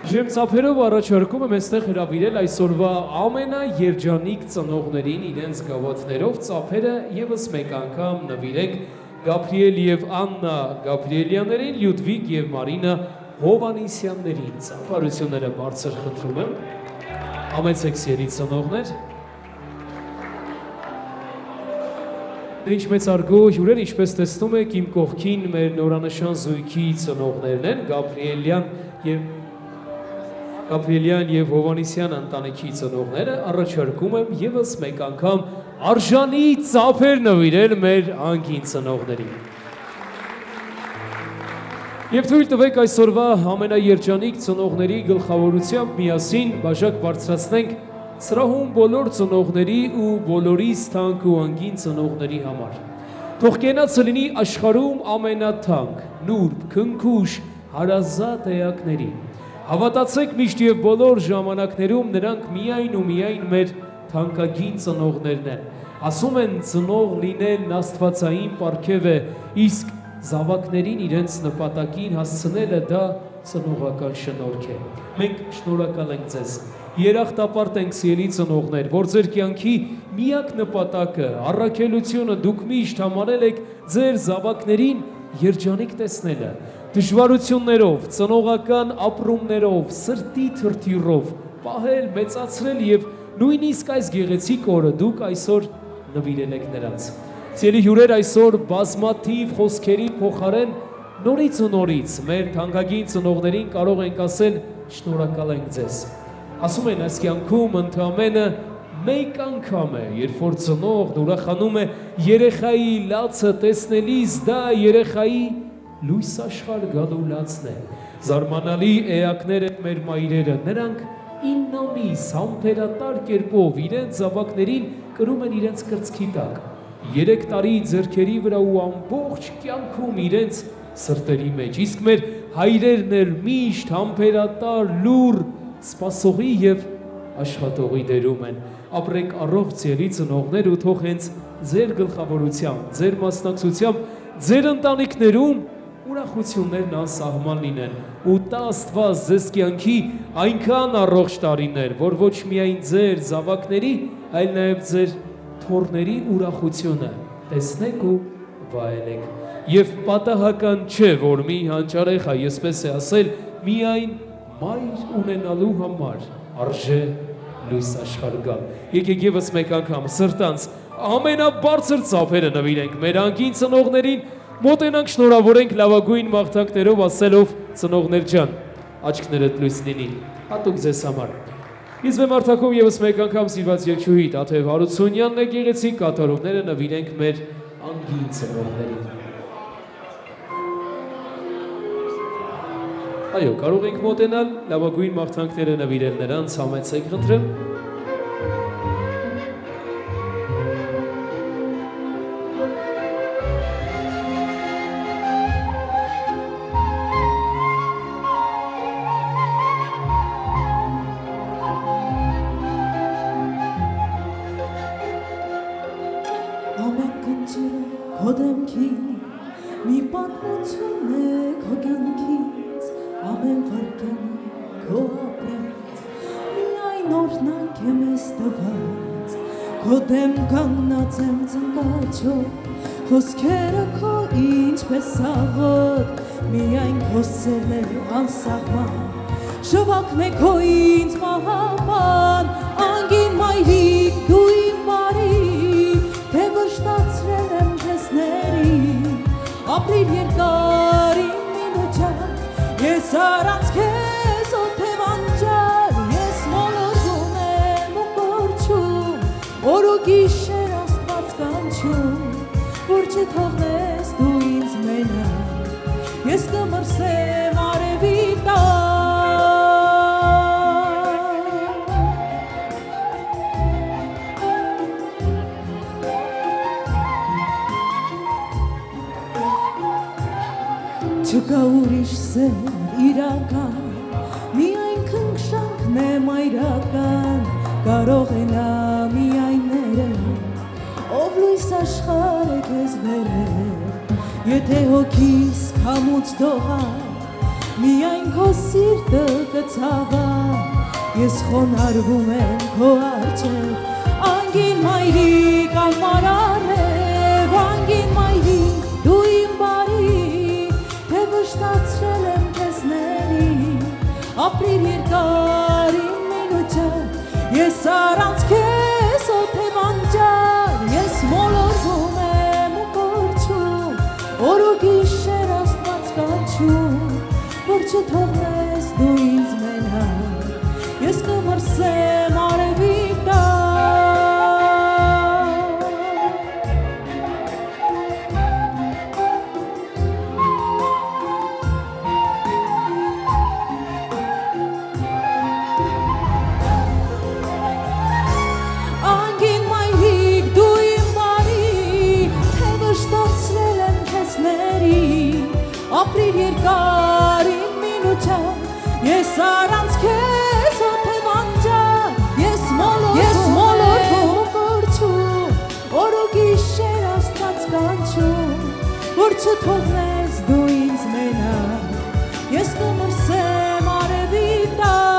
Ժեմցափերով առաջարկում եմ այստեղ հրավիրել այսօրվա ամենաերջանիկ ծնողներին իրենց գավաթներով ծափերը եւս մեկ անգամ նվիրենք Գաբրիել եւ Աննա Գաբրիելյաններին, Լյուդվիգ եւ Մարինա Հովանիսյաններին։ Ծափարությունները բարձր խնդրում եմ։ Համեցեք սիրելի ծնողներ։ Ինչ մեծ արգո հյուրեր, ինչպես տեսնում եք, իմ կողքին մեր նորանշան զույգի ծնողներն են, Գաբրիելյան եւ Հովանիսյան ընտանիքի ծնողները, առաջարկում եմ եւս մեկ անգամ արժանի ծափեր նվիրել մեր անկին ծնողներին։ Եվ թույլ տվեք այսօրվա ամենաերջանիկ ծնողների գլխավորությամբ միասին բաժակ բարձրացնենք սրահում բոլոր ծնողների ու բոլորիս թանկ ու անկին ծնողների համար։ Թող կենացը լինի աշխարհում ամենաթանկ, նուրբ, քնքուշ, հարազատ էակների։ Հավատացեք միշտ եւ բոլոր ժամանակներում նրանք միայն ու միայն մեր թանկագին ծնողներն են։ Ասում են ծնող լինելն աստվածային պարգև է, իսկ զավակներին իրենց նպատակին հասցնելը դա ծնողական շնորհք է։ Մենք շնորհակալ ենք ձեզ։ Երախտապարտ ենք սիրելի ծնողներ, որ ձեր կյանքի միակ նպատակը, առաքելությունը դուք միշտ համարել եք ձեր զավակներին երջանիկ տեսնելը, դժվարություններով, ծնողական ապրումներով, սրտի թրթիռով, պահել, մեծացրել եւ նույնիսկ այս գեղեցիկ օրը դուք այսօր նվիրել եք նրանց։ Սիրելի հյուրեր, այսօր բազմաթիվ խոսքերի փոխարեն նորից ու նորից մեր թանկագին ծնողներին կարող ենք ասել շնորհակալ ենք ձեզ։ Ասում են այս կյանքում ընդամենը մեկ անգամ է, երբ որ ծնողն ուրախանում է երեխայի լացը տեսնելիս, դա երեխայի լույս աշխարհ գալու լացն է։ Զարմանալի էակներ են մեր մայրերը, նրանք 9 ամիս համբերատար կերպով իրենց զավակներին կրում են իրենց կրծքի տակ, 3 տարի ձեռքերի վրա ու ամբողջ կյանքում իրենց սրտերի մեջ, իսկ մեր հայրերն էլ միշտ համբերատար, լուր, սպասողի եւ աշխատողի դերում են։ Ապրեք առողջ սիրելի ծնողներ ու թող հենց ձեր գլխավորությամբ, ձեր մասնակցությամբ, ձեր ընտանիքներում ուրախություններն անսահման լինեն ու տա Աստված ձեզ կյանքի այնքան առողջ տարիներ, որ ոչ միայն ձեր զավակների, այլ նաեւ ձեր թոռների ուրախությունը տեսնեք ու վայելեք։ Եվ պատահական չէ, որ մի հանճարեխա, այսպես է ասել, միայն մայր ունենալու համար արժե լույս աշխարհ գալ։ Եկեք եւս մեկ անգամ սրտանց ամենաբարձր ծափերը նվիրենք մեր անկին ծնողներին, մոտենանք շնորհավորենք լավագույն մաղթանքներով ասելով ծնողներ ջան, աչքներդ լույս լինի, հատուկ ձեզ համար։ Իսկ մեր մարդակում եւս մեկ անգամ սիրված երգչուհի Տաթև Հարությունյանն է գեղեցիկ կատարումները նվիրենք մեր անկին ծնողներին։ Այո, կարող ենք մոտենալ, լավագույն մաղթանքները նվիրել նրանց, համեցեք խնդրեմ։ Ամեն կնճիրը քո դեմքի, մի պատմություն է քո կյանքից, ամեն վարկյանը քո ապրած, միայն օրհնանք է մեզ տված, քո դեմ կանգնած եմ ծնկաչով, խոսքերը քո ինչպես աղոտ, միայն քո սերն է անսահման, շվակն է քո ինձ մահապան, անգին մայրիկ դու իմ բարի, թե վշտացրել եմ ձեզների, ապրիլ երկար իմ մինուջան, ես առանց քեզ օթև անջար, ես մոլորվում եմ ու կորչում, օր ու գիշեր Աստված կանչում, որ չթողնես դու ինձ մենակ, ես կմրսեմ արևի տակ։ Չկա ուրիշ սեր իրական, միայն քնքշանքն է մայրական, կարող է նա միայն ներել, ով լույս աշխարհ է քեզ բերել, եթե հոգիս քամուց դողա, միայն քո սիրտը կցավա ես խոնարհվում եմ քո առջև անգին մայրիկ անմարարև անգին մայրիկ դու իմ բարի թե վշտացրել եմ քեզների ապրիր երկար իմ մինուտը ես առանց քեզ օթև անջար ես մոլորվում եմ ու կորչում օր ու գիշեր աստված կանչում որ չթողնես դու ինձ մենակ ես կմրսեմ արևի անգին մայրիկ դու իմ բարի թե վշտացրել եմ քեզների ապրիր երկար իմ մինուտը ես առանց քեզ օթև անջար ես մոլորվում ու կորչում օր ու գիշեր աստված կանչում որ չթողնես դու ինձ մենակ ես կմրսեմ արևի տակ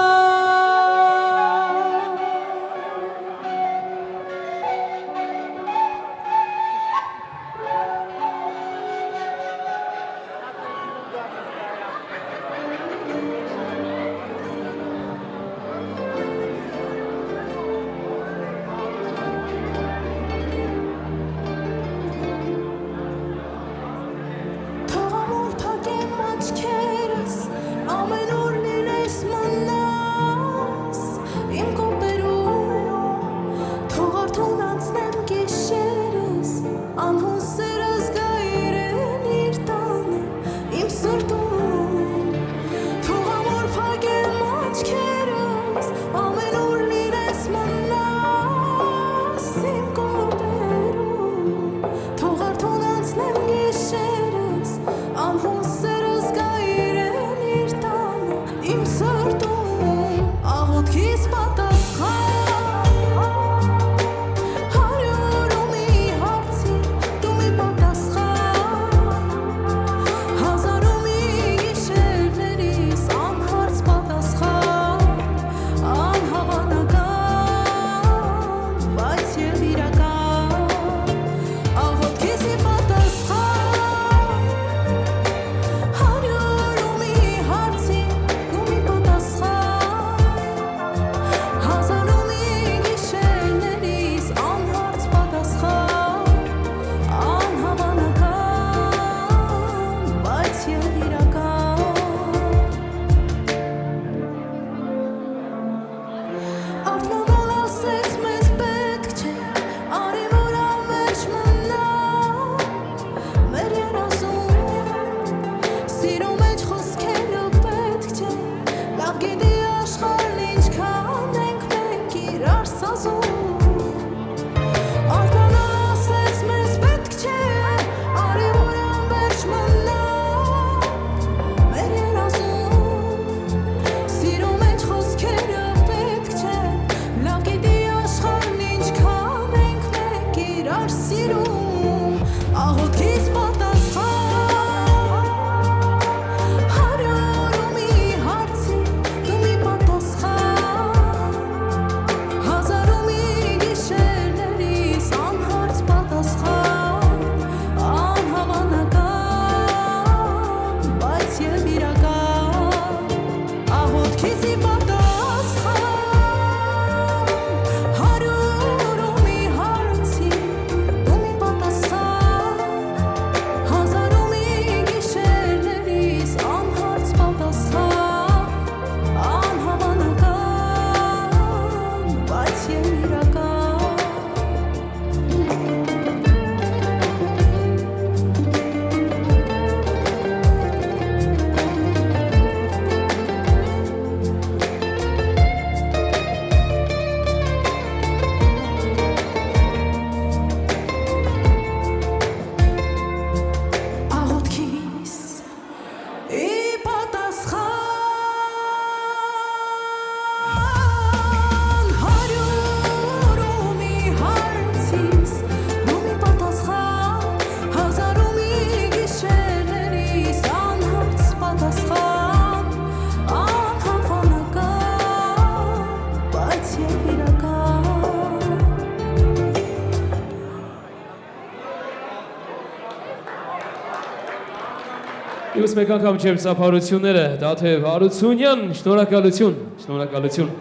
Իվս մեկ անգամ չեմ ծափարությունները, Դաթև Հարությունյան, շնորհակալություն։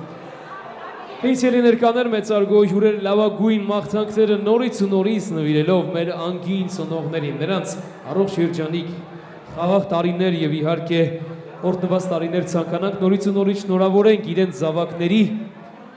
Հենց ելի ներկաներ մեծարգո հյուրեր լավագույն մաղթանքները նորից ու նորից նվիրելով մեր անգին ծնողներին, նրանց առողջ երջանիկ խաղաղ տարիներ եւ իհարկե օրհնված տարիներ ցանկանանք նորից ու նորից շնորհավորենք իրենց զավակների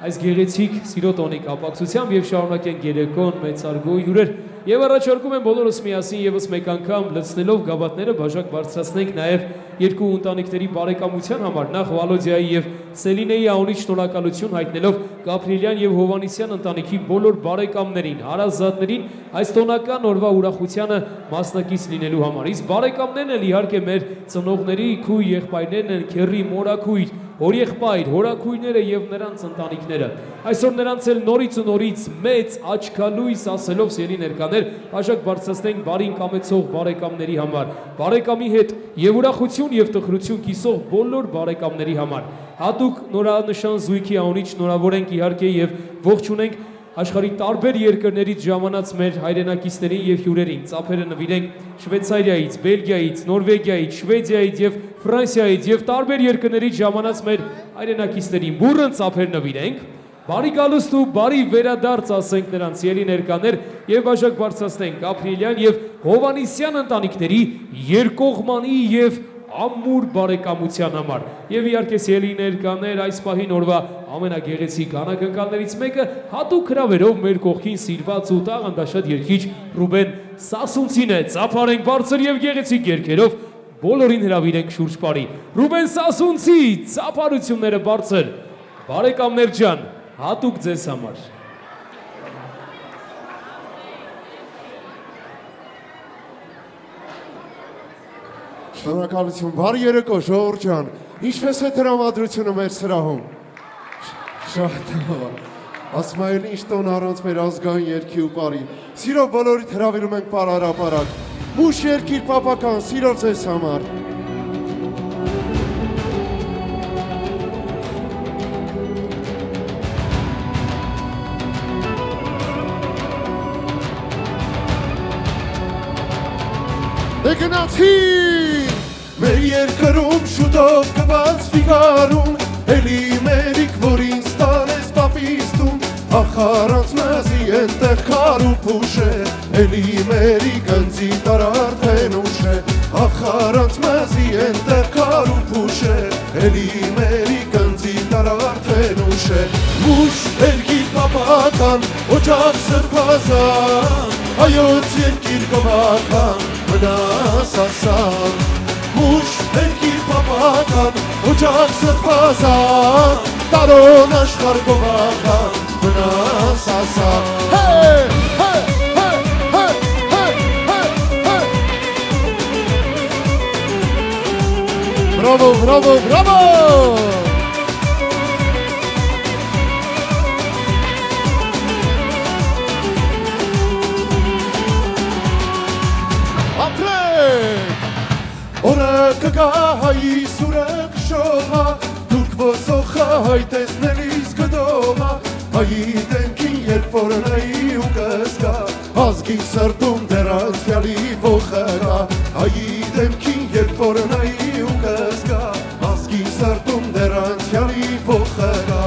այս գեղեցիկ սիրո տոնի կապակցությամբ եւ շարունակենք երեկոն մեծարգո հյուրեր եւ առաջարկում եմ բոլորս միասին եւս մեկ անգամ լցնելով գավաթները բաժակ բարձրացնենք նաեւ երկու ընտանիքների բարեկամության համար նախ Վալոդիայի եւ Սելինեի անունից շնորհակալություն հայտնելով Գաբրիելյան եւ Հովանեսյան ընտանիքի բոլոր բարեկամներին, հարազատներին այս տոնական օրվա ուրախությանը մասնակից լինելու համար։ Իսկ բարեկամներն էլ իհարկե մեր ծնողների, քույր եղբայրներն են, քեռի, մորաքույր, հորեղբայր, հորաքույրները եւ նրանց ընտանիքները։ Այսօր նրանց էլ նորից ու նորից մեծ աչքալույս ասելով սիրելի ներկաներ, բաժակ բարձրացնենք բարին կամեցող բարեկամների համար, բարեկամի հետ եւ ուրախություն եւ տխրություն կիսող բոլոր բարեկամների համար։ Հատուկ նորանշան զույգի անունից շնորհավորենք իհարկե եւ ողջունենք աշխարհի տարբեր երկրներից ժամանած մեր հայրենակիցներին եւ հյուրերին։ Ծափերը նվիրենք Շվեյցարիայից, Բելգիայից, Նորվեգիայից, Շվեդիայից եւ Ֆրանսիայից եւ տարբեր երկրներից ժամանած մեր հայրենակիցներին։ Բուրըն ծափեր նվիրենք։ Բարի գալուստ ու բարի վերադարձ ասենք նրանց ելի ներկաներ եւ բաժակ բարձրացնենք Գաբրիելյան եւ Հովանեսյան ընտանիքների երկկողմանի եւ ամուր բարեկամության համար։ Եվ իհարկե սիրելի ներկաներ այս պահին օրվա ամենագեղեցիկ անակնկալներից մեկը հատուկ հրավերով մեր կողքին սիրված ու տաղանդաշատ երգիչ Ռուբեն Սասունցին է։ Ծափարենք բարձր եւ գեղեցիկ երգերով բոլորին հրավիրենք շուրջ բարի։ Ռուբեն Սասունցի ծափարությունները բարձր։ Բարեկամներ ջան, հատուկ ձեզ համար։ Շնորհակալություն, բարի երեկո, ժողովուրդ ջան։ Ինչպես է տրամադրությունը մեր սրահում։ Շատ լավ։ Ասում եմ, ինչ տոն առանց մեր ազգային երգի ու բարի։ Սիրով բոլորիդ հրավիրում ենք պարարապարակ։ Մուշ երկիր պապական, սիրով ձեզ համար։ Գնացի մեր երկրում շուտով կբացվի գարուն էլի մերիկ որին ստանես պապիստում ախ առանց մազի ենտեղ քար ու փուշ է էլի մերի գնձի տարարդեն ուշ է ախ առանց մազի ենտեղ քար ու փուշ է էլի մերի գնձի տարարդեն ուշ է մուշ երկիր պապական օջախ սրբազան հայոց երկիր գովական մնաս ասան մուշ երկիր պապական օջախ սրբազան տարոն աշխարհ գովական մնաս ասան Bravo, bravo, bravo! Կգա հայի սուրը կշողա, դուք ոսոխա հայ տեսնելիս կդողա, հայի դեմքին երբ որնայի ու կզգա, ազգի սրտում դեր անցյալի ոխը գա, հայի դեմքին երբ որնայի ու կզգա, ազգի սրտում դեր անցյալի ոխը գա,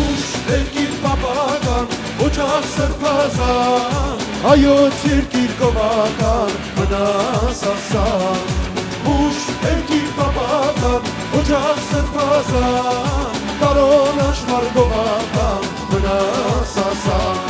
ուշ երկիր պապական, օջախ սրբազան, հայոց երկիր գովական, մնաս ասան, Ուշ երկիր պապական, օջախ սրբազան, տարոն աշխարհ գովական, մնաս ասան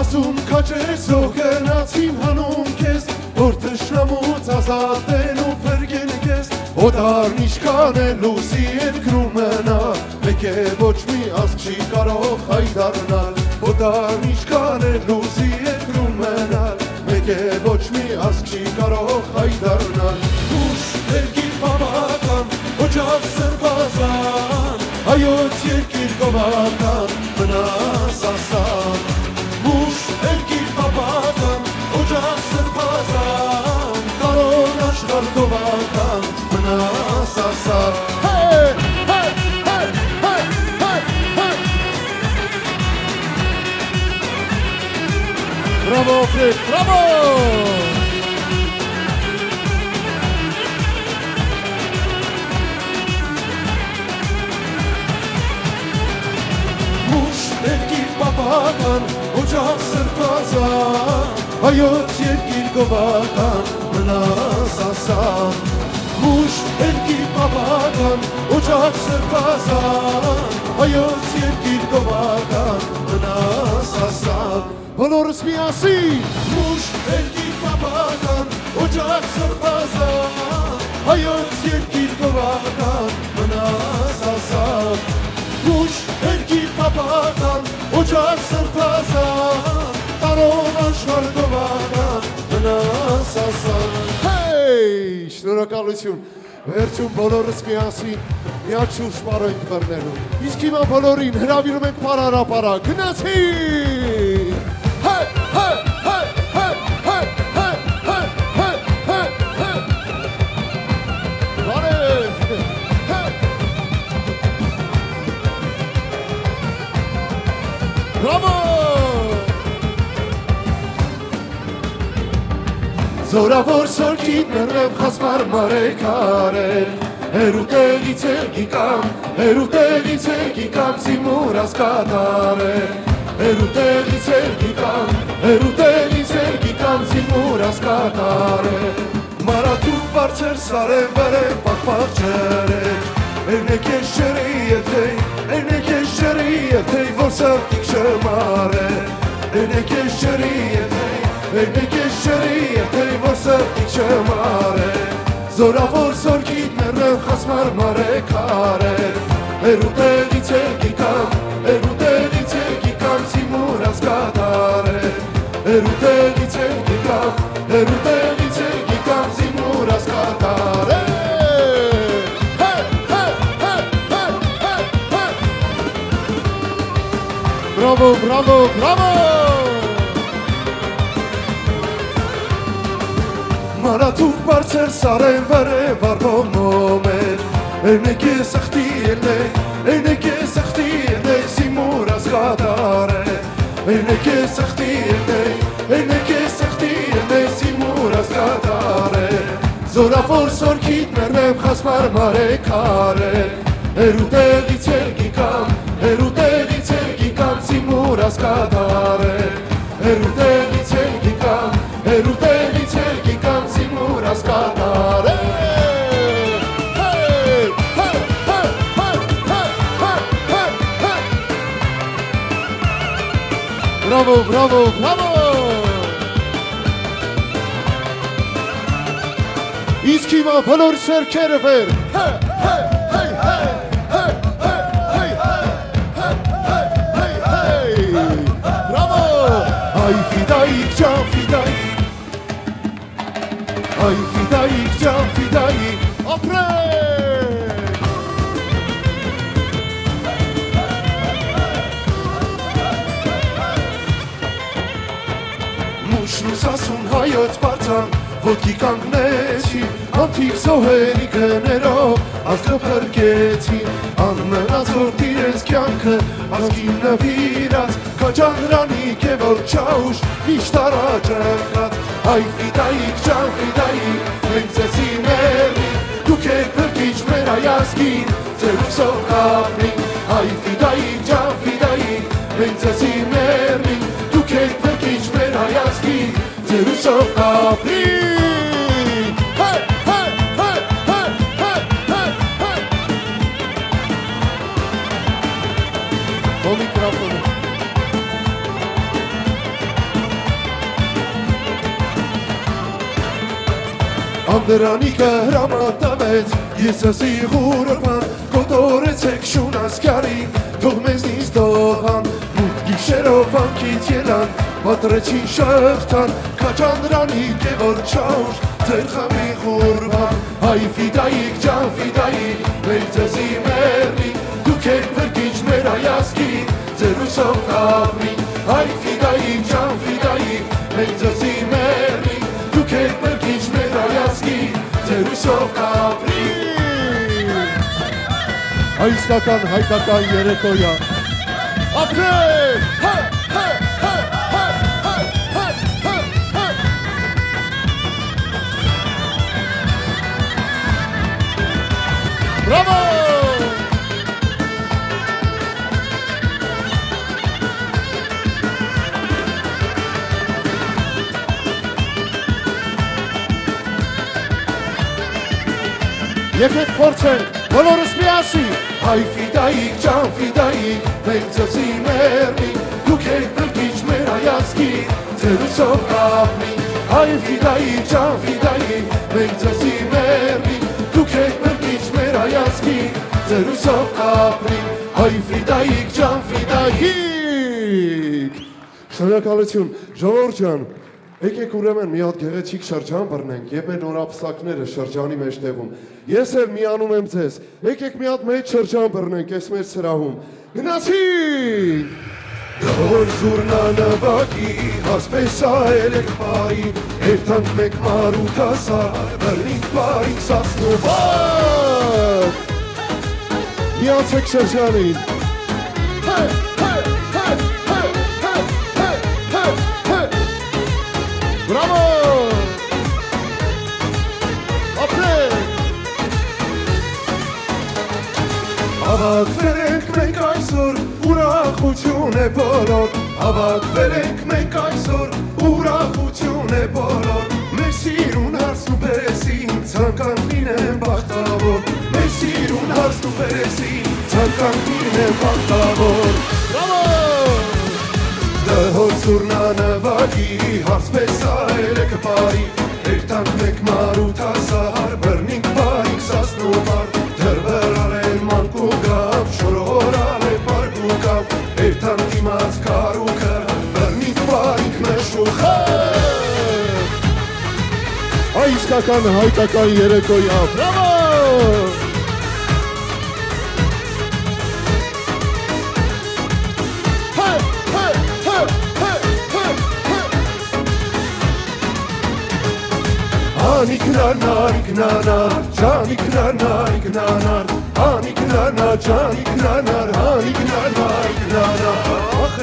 Ասում քաչես ո գնացին հանում քեզ, որ թշնամուց ազատեն ու փրկեն քեզ Օդարն իշքան է լուսի երկրում մնա, մեկ է ոչ մի ազգ չի կարող հայդարնալ Օդարն իշքան է լուսի երկրում մնալ, մեկ է ոչ մի ազգ չի կարող հայդարնալ Ուշ երկիր պապական, օջախ սրբազան, հայոց երկիր գովական, մնաս ասան Ուշ երկիր պապական, օջախ սրբազան, տարոն աշխարհ գովական Mնաս ասան հետ, բրավո։ Մուշ երկիր պապական, օջախ սրբազան, հայոց երկիր գովական, մնաս ասան։ Մուշ երկիր պապական, օջախ սրբազան, հայոց երկիր գովական, մնաս ասան։ Բոլորս միասին, մուշ երկիր պապական, օջախ սրբազան, հայոց երկիր գովական, մնաս ասան։ Մուշ երկիր պապական, օջախ սրբազան, տարոն աշխարհ գովական, մնաս ասան։ Հեյ, շնորհակալություն։ Վերջում բոլորս միասին միակ շուրջ պարոյնք բռնելու։ Իսկ հիմա բոլորին հրավիրում ենք պարարապարա, գնացի։ Հե, հե, հե, հե, հե, հե, հե, հե, հե, հե։ Բարև, հե։ Բրավո։ Զորավոր սորքիտ մեռև խասմար մարեկարել, հերուտեղից էլ գիկամ, հերուտեղից էլ գիկամ զիմուրաս կատարել, հերուտեղից էլ գիկամ, հերուտեղից էլ գիկամ զիմուրաս կատարել, մարաթուկ բարձր սարև վրև պաղպաղ չերեջ, էրնեք ես չերի եթեյ, էրնեք ես չերի եթեյ, որ սրտիկ շմարել, էրնեք ես չերի եթեյ, Էրնեք ես չերի եթեյ, որ սրտիկ չմարել, զորավոր սորքիտ մեռև խասմար մարեկարել, հերուտեղից էլ գիկամ, հերուտեղից էլ գիկամ զիմուրաս կատարել, հերուտեղից էլ գիկամ, հերուտեղից էլ գիկամ զիմուրաս կատարել, հե, հե, հե, հե, հե, հե։ Բրավո, բրավո, բրավո։ Մարաթուկ բարձր սարեն վրև արբոմում էր, էրնեք ես աղթի ելնեք, էրնեք ես աղթի ելնեք, զիմուրաս կատարել, էրնեք ես աղթի ելնեք, էրնեք ես աղթի ելնեք, զիմուրաս կատարել, զորավոր սորքիտ մեռև խասմար մարեկարել, հերուտեղից էլ գիկամ, հերուտեղից էլ գիկամ, զիմուրաս կատարել, հերուտեղից էլ գիկամ, հերուտեղից էլ գիկամ, զիմուրաս կատարել, հեյ, հեյ, հեյ, հեյ, հեյ, հեյ, հեյ։ Բրավո, բրավո, բրավո։ Իսկ հիմա բոլոր սերքերը վեր, հեյ, հեյ, հեյ, հեյ, հեյ, հեյ, հեյ, հեյ, հեյ, հեյ, բրավո։ Այ ֆիդայիկ ջան, ֆիդայիկ, այ ֆիդայիկ ջան, ֆիդայիկ, ապրեք։ Մուշն ու սասուն հայոց բարձան, ոտքի կանգնեցին, անթիվ զոհերի գներով, ազգը փրկեցին, անմնաց որ իրենց կյանքը, ազգին նվիրած, քաջանրանիկ է որ չաուշ, միշտ առաջ ընկած, այ ֆիդայիկ ջան, ֆիդայիկ, մենք ձեզի մեռնին, դուք եք փրկիչ մեր այազգին, ձեր ուսով կապրին, այ ֆիդայիկ ջան, ֆիդայիկ, մենք ձեզի մեռնին, դուք եք փրկիչ մեր այազգին, ձեր ուսով կապրին, հեյ, հեյ, հեյ, հեյ, հեյ, հեյ, հեյ։ Քո միկրոֆոնը։ Անդրանիկը հրամատավեց, ես ասի ղուրման, կոտորեցեք շունասկյարին, թող մեզնից դողան, մութ գիշերով անքից ելան, պատրեցին շղթան, քաջանրանիկ է որ չաուշ, ձեր խմի ղուրման, այ ֆիդայիկ ջան, ֆիդայիկ, մենք ձեզի մեռնին, դուք եք փրկիչ մեր այազգին, ձեր ուսով կապրին, այ ֆիդայիկ ջան, ֆիդայիկ, մենք ձեզի մեռնին, դուք եք փրկիչ մեր այազգին, ձեր ուսով կապրին։ Հայսկական հայկական երեկոյա, ապրեք, հե, հե, հե, հե, հե, հե, հե, Bravo! Եկեք փորձենք, բոլորս միասին։ Հայ ֆիդայիկ, ջան ֆիդայիկ, մենք ծծի մերնի, դուք եք բրկիչ մեր հայացքի, ձերուսով կապնի։ Հայ ֆիդայիկ, ջան ֆիդայիկ, մենք ծծի մերնի, դուք եք բրկիչ մեր հայացքի, ձերուսով կապնի։ Հայ ֆիդայիկ, ջան ֆիդայիկ։ Շնորհակալություն, ժողովուրդ ջան։ Եկեք ուրեմն մի հատ գեղեցիկ շրջան բռնենք եւ մեր նորապսակները շրջանի մեջտեղում։ Ես էլ միանում եմ ձեզ։ Եկեք մի հատ մեծ շրջան բռնենք այս մեր սրահում։ Գնացինք։ Դոր զուրնա նվագի, հասպես այլ եք բարի, երթանք մեկ մարութ ասար, բռնինք բարինք սասնուվար։ Միացեք շրջանին։ Bravo! Ապրեք! Հավաքվել ենք մենք այսօր, ուրախություն է բոլոր, Հավաքվել ենք մենք այսօր, ուրախություն է բոլոր, Մեր սիրուն հարցն ու բերեսին, ցանկանք լինեն բախտավոր, Մեր սիրուն հարցն ու բերեսին, ցանկանք լինեն բախտավոր։ Bravo! Դհոր զուրնա նվագի, հարցպես այլ եք բարի, երթանք մեկ մարութ ասար, բռնինք բարինք սասնուվար, դրվերալ է մանկու գավ, շորորալ է պարկու գավ, երթանք իմաց կարուքը, բռնինք բարինք նշուխար։ Այ իսկական հայկական երեկոյա, բրավո! Aniknanar, iknanar, caniknanar, iknanar, aniknanar, caniknanar, aniknanar, iknanar.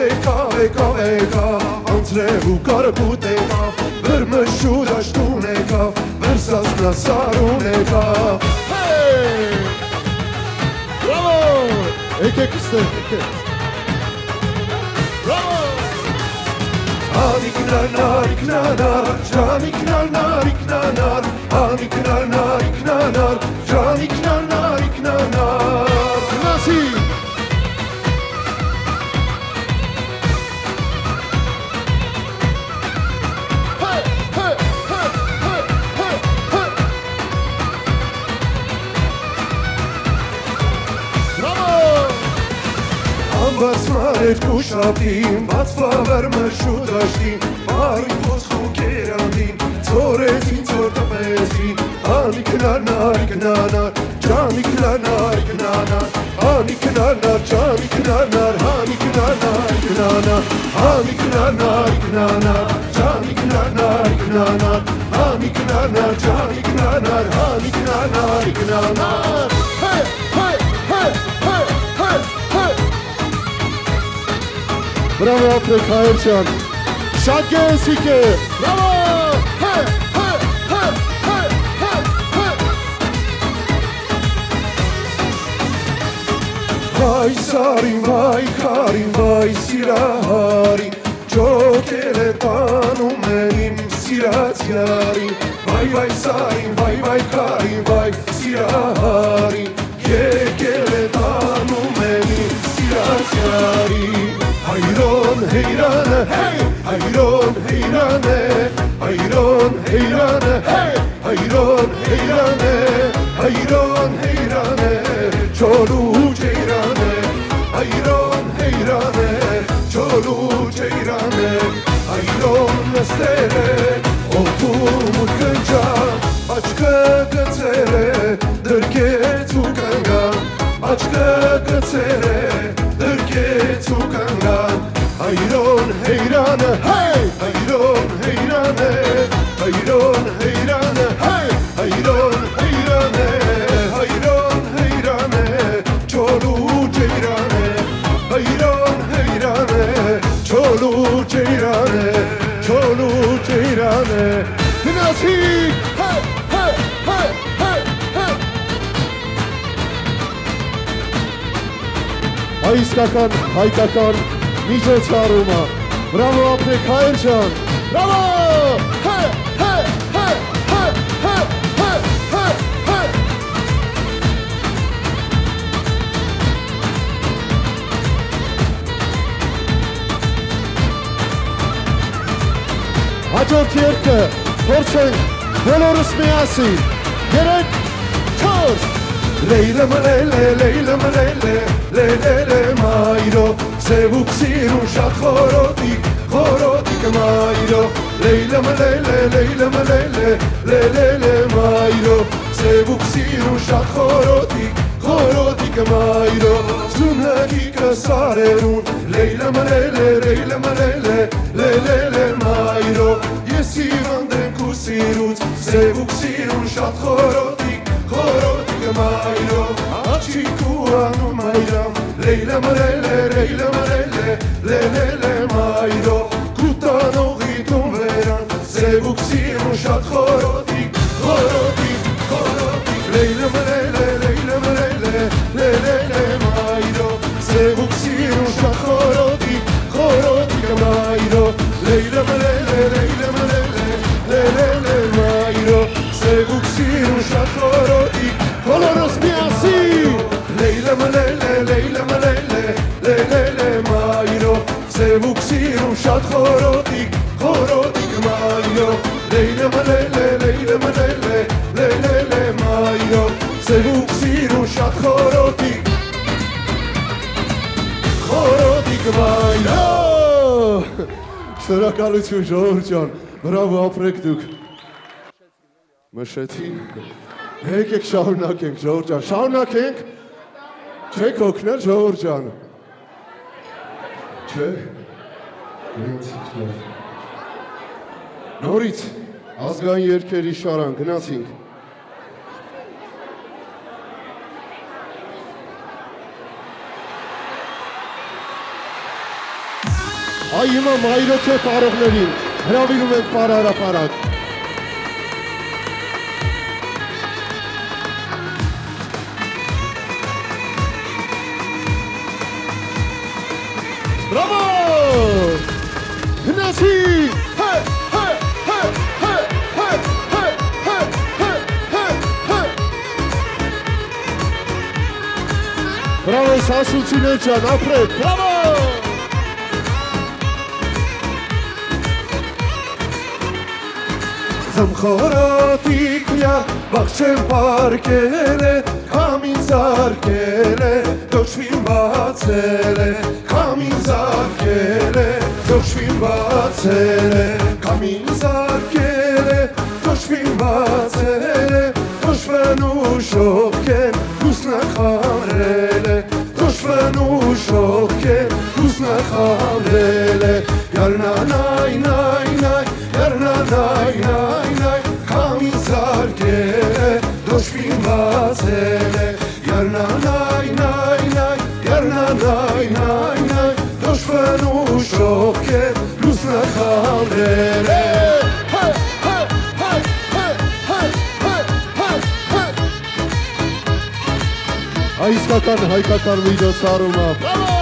Eka, eka, eka, antreu karputeka, vermeshu dashtuneka, versas nasaruneka. Hey! Bravo! Ekek iste, ekek. Bravo! Aniknanar, iknanar, caniknanar, iknanar, aniknanar, iknanar, caniknanar, iknanar. Nasi! Hey, hey, hey, hey, hey, hey. Bravo! Ամբացմար կուշապին, բացվավեր մշու դաշտին, բարին ոսխու կերանդին, ծորեցին, ծոր տպեցին, անիկնանար, իկնանար, ճանիկնանար, իկնանար, անիկնանար, ճանիկնանար, անիկնանար, իկնանար, անիկնանար, իկնանար, ճանիկնանար, իկնանար, անիկնանար, ճանիկնանար, անիկնանար, իկնանար, hey, hey, hey, hey, hey, hey. Bravo Afrika, Şarkı Sike, bravo! Hey, hey, hey, hey, hey, hey. Vay sarim, vay karim, vay sirahari, çok ele tanım benim sirat yarim. Vay vay sarim, vay vay karim, vay sirahari, ele tanım benim sirat yarim. Hayron heyrane, hey! Hayron heyrane, hayron heyrane, hey! Hayron heyrane, hayron heyrane, çolu ceyrane, hayron heyrane, çolu ceyrane, hayron mestere, otumut gınca, açka gıtere, dırke tukanga, açka gıtere, dırke tukanga. Hayron heyrane, hey! Hayron heyrane, hayron heyrane, hey! Hayron heyrane, hayron heyrane, çolu ceyrane, hayron heyrane, çolu ceyrane, çolu ceyrane. Nasip, hey, hey, hey, hey, hey. Իսկական հայկական միջոցառումը։ Բրավո ապրեք հայեր ջան։ Բրավո! Հե, հե, հե, հե, հե, հե, հե, հե։ Հաջորդ երգը փորձենք բոլորս միասին։ 3, 4 Leylem lele, leylem lele, lele mayro Sevuk sirun şat horodik mayro Leylem lele, leylem lele, lele mayro Sevuk sirun şat horodik mayro Zunagi kasarerun Leylem lele, leylem lele, lele mayro Yesirandem kusirut Sevuk sirun şat horodik Mayro, achikuanu mayram, leila marele, leila marele, lele mayro, kutano gitum veran, sevuk sirun shat horodik, leila marele, lele mayro, sevuk sirun shat horodik, mayro, leila marele, lele mayro, sevuk sirun shat horodik. Coloros miasi Leylem lele, leylem lele, lele mayro Sevuk sirun şat horodik mayro Leylem lele, leylem lele, lele mayro Sevuk sirun şat horodik mayro Շնորհակալություն ժողովուրդ ջան, բրավո ապրեք դուք։ Մշեցին։ Եկեք շարունակենք ժողովուրդ ջան, շարունակենք։ Չեք օգնել ժողովուրդ ջան։ Չէ։ Նորից ազգային երգերի շարան գնացինք։ Այ հիմա մայրոց է պարողներին հրավիրում ենք պարարապարակ։ Bravo! Հնացի! Հե, հե, հե, հե, հե, հե, հե, հե, հե, հե։ Bravo, սասուցիներ ջան, ապրեք, bravo! Զմխորոտիկ միար բաղչեմ պարկել է, կամին զարկել է, դոշվին բացել է, կամին զարկել է, դոշվին բացել է, կամին զարկել է, դոշվին բացել է, դոշվեն ու շոքեն, լուսնը խամրել է, դոշվեն ու շոքեն, լուսնը խամրել է, յարնանայ, նայ, նայ, յարնանայ, նայ, նայ, կամին զարկել է, դոշվին բացել է, յարնանայ, նայ, նայ, յարնանայ, նայ, նայ, դոշվեն ու շոքեն, լուսնը խամրել է, հե, հե, հե, հե, հե, հե, հե, հե։ Իսկական հայկական միջոցառումը, բրավո!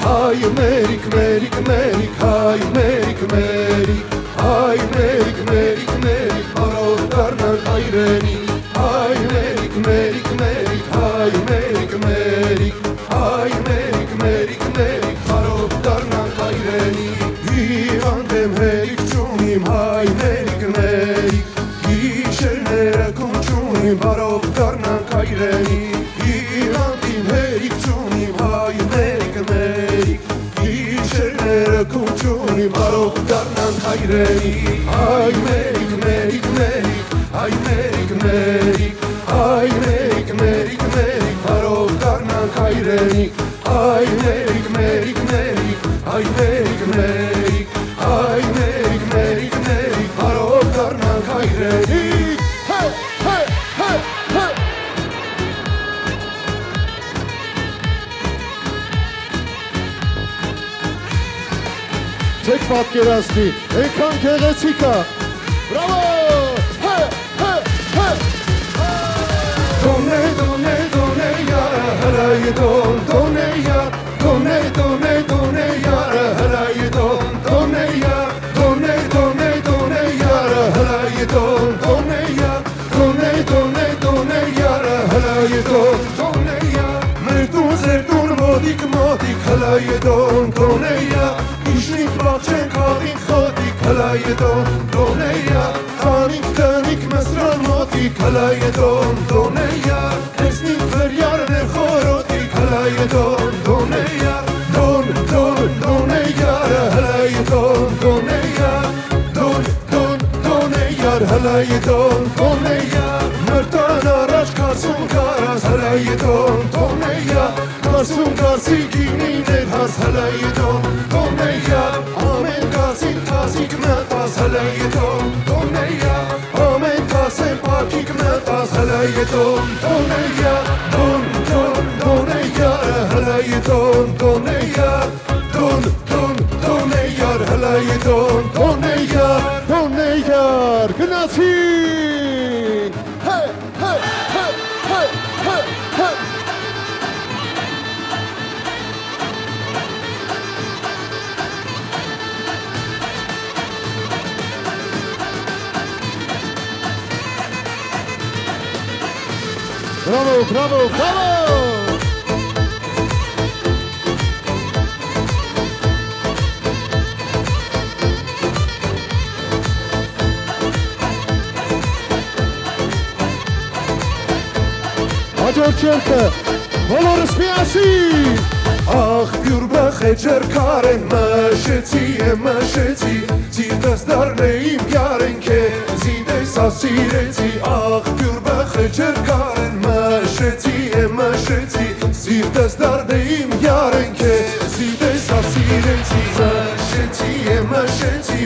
Հայ մերիկ, մերիկ, մերիկ, հայ մերիկ, մերիկ, հայ մերիկ, մերիկ, մերիկ, հարով դառնանք հայրենի, հայ մերիկ, մերիկ, մերիկ, հայ մերիկ, մերիկ, հայ մերիկ, մերիկ, մերիկ, հարով դառնանք հայրենի, հիվանդեմ հերիք չունիմ, հայ մերիկ, մերիկ, գիշերները կում չունիմ, հարով դառնանք հայրենի, հիվանդիմ հերիք չունիմ, հայ մերիկ, մերիկ, գիշերները կում չունիմ, հարով դառնանք հայրենի, հայ մերիկ, մերիկ, մերիկ, հայ մերիկ, մերիկ, հայ մերիկ, մերիկ, մերիկ, հարով դառնանք հայրենի, հայ մերիկ, մերիկ, մերիկ, հայ մերիկ, մերիկ, հայ մերիկ, մերիկ, մերիկ, հարով դառնանք հայրենի, հե, հե, հե, հե։ Չեք պատկերացնի, այնքան գեղեցիկ է, բրավո, հե, Done, done, done, yara, halay don, done, yar, done, done, done, yara, halay don, done, yar, done, done, done, yara, halay don, done, yar, done, done, done, yara, halay don, done, yar, mertun zertun modik modik, halay don, done, yar, ishnik bachchen kavin khodik, halay don, done, yar, khanik tanik masran modik, halay don, done, yar, esnik feryar ne khorodik, halay don, done, yar, don, done, yar, halay don, done, yar, don, yar, halay don, done, yar, mertan araç kasum karas, halay don, done, yar, kasum kasi ginin has, halay don, done, yar, amen kasin tasik metas, halay don, done, yar, amen kasin pakik metas, halay don, done, yar, don, yar, halay don, done, yar, don, yar, halay don, done, yar, gnasin, hey, hey, hey, hey, hey, hey. Bravo, bravo, bravo! Հաջորդ չերքը, բոլորս միասին! Աղբյուր բխեջեր կար են մշեցի, ծիրտս դարն է իմ յար են կեզի դեսա սիրեցի, աղբյուր բխեջեր կար են մշեցի, ծիրտս դարն է իմ յար են կեզի դեսա սիրեցի, մշեցի,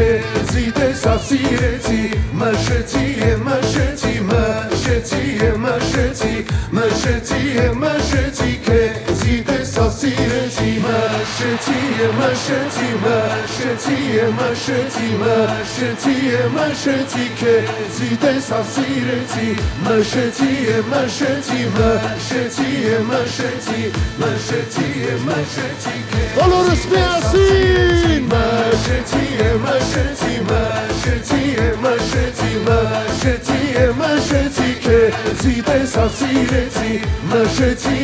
կեզի դեսա սիրեցի, մշեցի, կեզի դեսա սիրեցի, մշեցի, կեզի դեսա սիրեցի, բոլորս միասին, մշեցի, կեզի դեսա սիրեցի, մշեցի,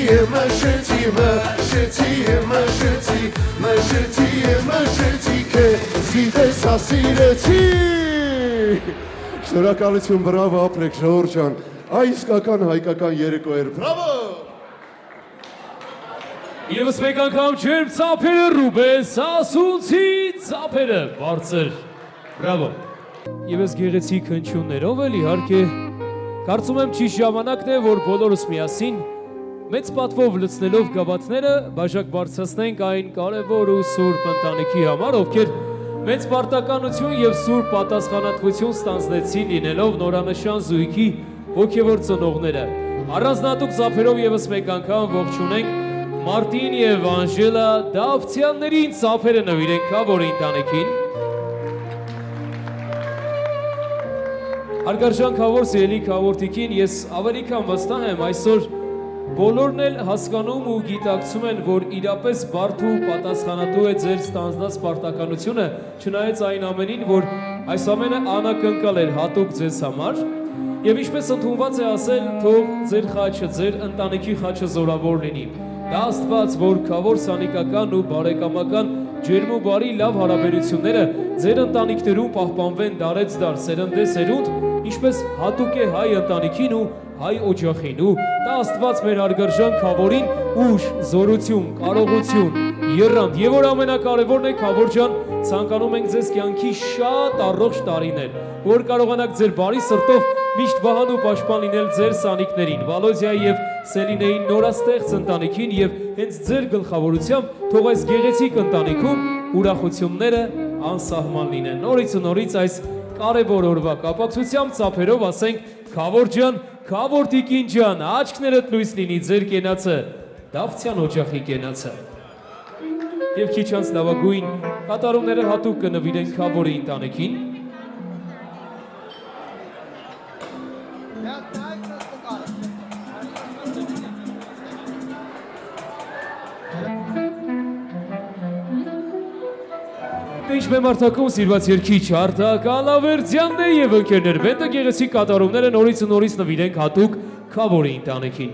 կեզի դեսա սիրեցի։ Շնորհակալություն, բրավո, ապրեք Ժողովուրդ ջան, այս իսկական հայկական երեկո էր, բրավո։ Եվս մեկ անգամ ջերմ ծափերը Ռուբեն Սասունցի ծափերը բարձր, բրավո։ Եվս գեղեցիկ հնչյուններով էլ իհարկե կարծում եմ ճիշտ ժամանակն է, որ բոլորս միասին մեծ պատվով լցնելով գավաթները բաժակ բարձրացնենք այն կարևոր ու սուրբ ընտանիքի համար, ովքեր մեծ պարտականություն եւ սուրբ պատասխանատվություն ստանձնեցին լինելով նորանշան զույգի ոգևոր ծնողները։ Առանձնատուկ ծափերով եւս մեկ անգամ ողջունենք Մարտին եւ Անժելա Դավթյաններին, ծափերը նվիրենք կավոր ընտանիքին։ Հարգարժան կավոր սիրելի կավորտիկին, ես ավելի քան վստահ եմ այսօր բոլորն էլ հասկանում ու գիտակցում են, որ իրապես բարդ ու պատասխանատու է ձեր ստանձնած պարտականությունը, չնայած այն ամենին, որ այս ամենը անակնկալ էր հատուկ ձեզ համար, եւ ինչպես ընդունված է ասել, թող ձեր խաչը, ձեր ընտանիքի խաչը զորավոր լինի։ Դա Աստված, որ կավոր սանիկական ու բարեկամական ջերմ ու բարի լավ հարաբերությունները ձեր ընտանիքներում պահպանվեն դարեց դար, սերնդե սերունդ, ինչպես հատուկ է հայ ընտանիքին ու հայ օջախին ու դա Աստված մեր հարգարժան կավորին ուժ, զորություն, կարողություն, եռանդ եւ որ ամենակարևորն է կավոր ջան, ցանկանում ենք ձեզ կյանքի շատ առողջ տարիներ, որ կարողանաք ձեր բարի սրտով միշտ վահան ու պաշտպան լինել ձեր սանիկներին, Վալոդիայի եւ Սելինեի նորաստեղծ ընտանիքին եւ հենց ձեր գլխավորությամբ թող այս գեղեցիկ ընտանիքում ուրախությունները անսահման լինեն։ Նորից այս կարևոր օրվա կապակցությամբ ծափերով ասենք Քավոր ջան, Քավոր տիկին ջան, աչքներդ լույս լինի ձեր կենացը, Դավթյան օջախի կենացը։ Եվ քիչ անց լավագույն Կատարումները հատուկ կնվիրեն Քավորի ընտանիքին։ Ինչպես մարտակում սիրված երգիչ Արտակ Ալավերդյանն է եւ ընկերներ բենդը գեղեցիկ կատարումները նորից ու նորից նվիրենք հատուկ Քավորի ընտանիքին։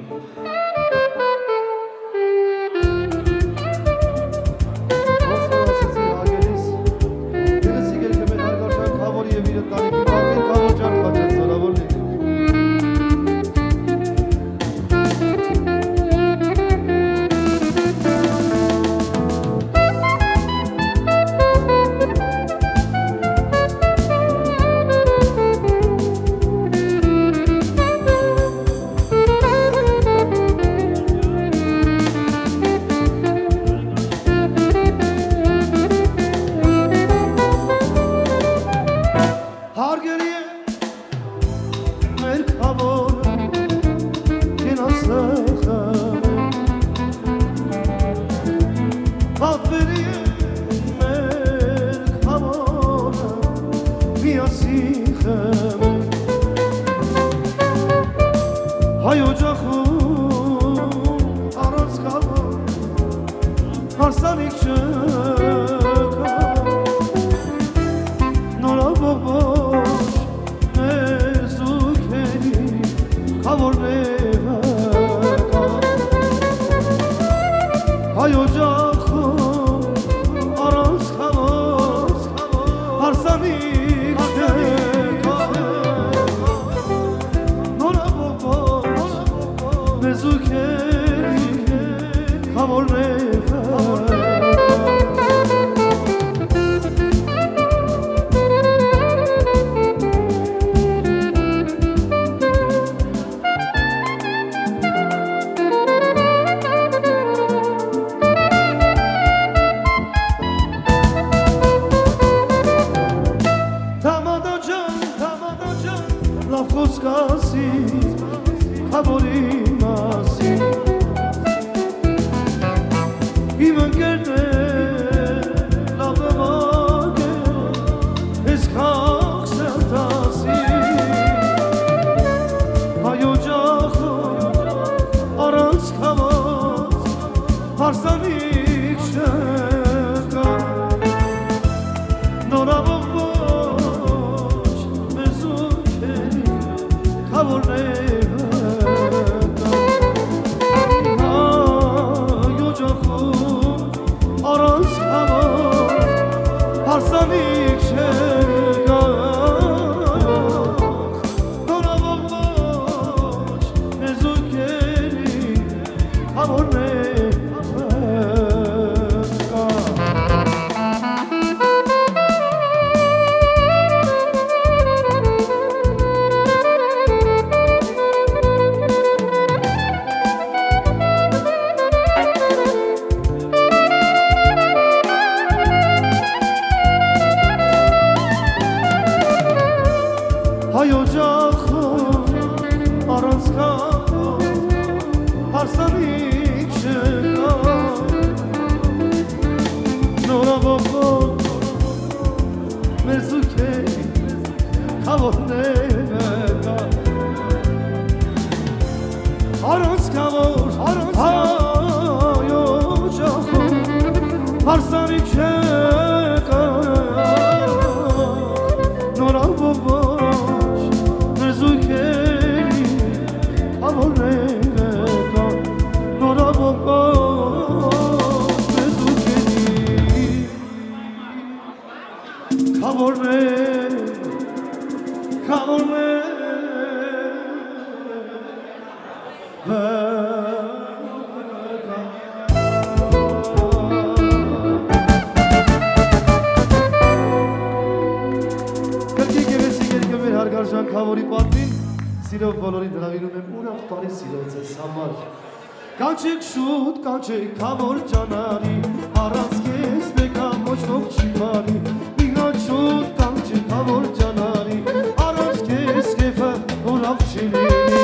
Կանչեք շուտ, կանչեք քավոր ճանարի, առանց քեզ մեկա ոչնով չի բարի, միգրած շուտ կանչեք քավոր ճանարի, առանց քեզ կեֆը ուրավ չի լինի։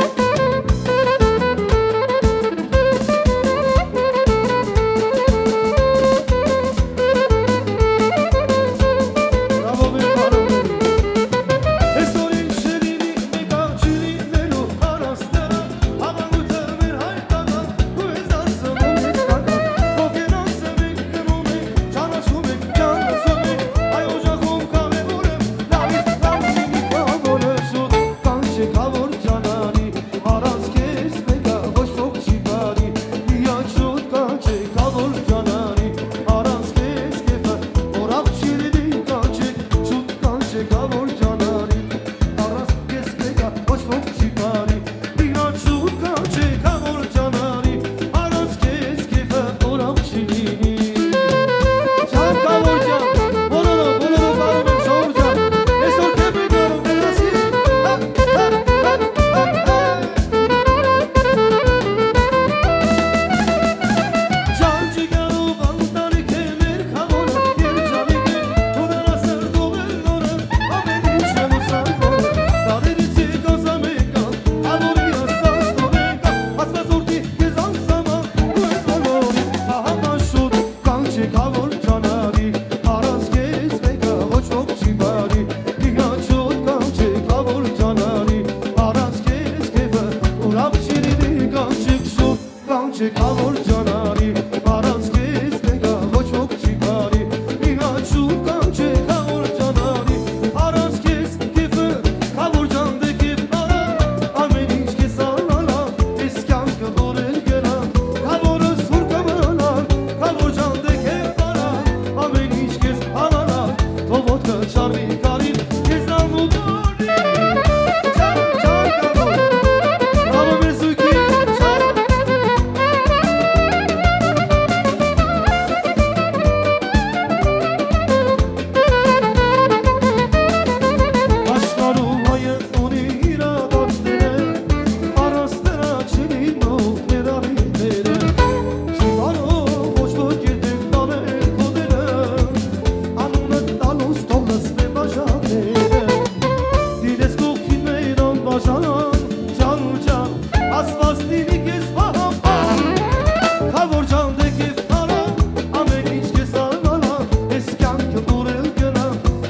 կանչի կավոր ճանարի Առանց կեզ մեկը ոչ ոք չի բարի Իհաչոտ կանչի կավոր ճանարի Առանց կեզ կեվը ուրապ չիրինի կանչի կշուտ կանչի կավոր ճանարի Առանց կեզ մեկը ոչ ոք չի բարի Իհաչոտ կանչի կավոր ճանարի Առանց կեզ կեվը կավոր ճանդե կեվ արա Ամեն ինչ կեզ անալա Ես կյանքը որել գելա Կավորը սուր կմնալ Կավոր ճանդե կեվ արա Ամեն ինչ կեզ անալա Թովոտքը չարվի կարին Կեզ նամու բորի Չար կավոր Ալո մեզուկի չար Աշխարհում հայը ունի իր ադամները Առանց նրա չլին նող ներառիները Շիվարով ոչ ոք երդեք տանել կոդերը Անունը տալուս թող լսվե բաժանները Դիրես կողքին մեր անբաժան Ջան ու ջան ասված լինի կեզ պահապան Կավոր ջան դե կեվ արա Ամեն ինչ կեզ անալա Ես կյանքը որել գնա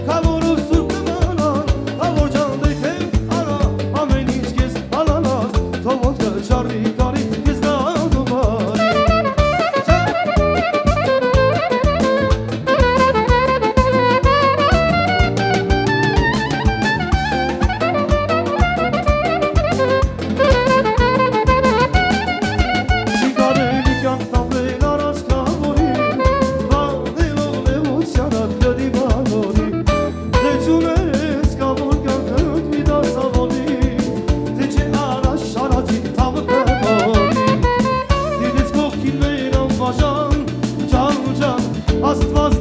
Կավորով սուր կմնա Կավոր ջան դե կեվ արա Ամեն ինչ կեզ անալա Թովոտքը չարվի կարի Կեզ նանու բարի Չի կարելի կյանք տանվել առանց կավորի Վանելով լևոսյանատ լդի բանորի Թե չունես կավոր կյանքը մի դասավորի Թե չէ առաջ շարացի թամը կորի Դիրեց կողքին մեր անբաժան Ջան ու ջան աստված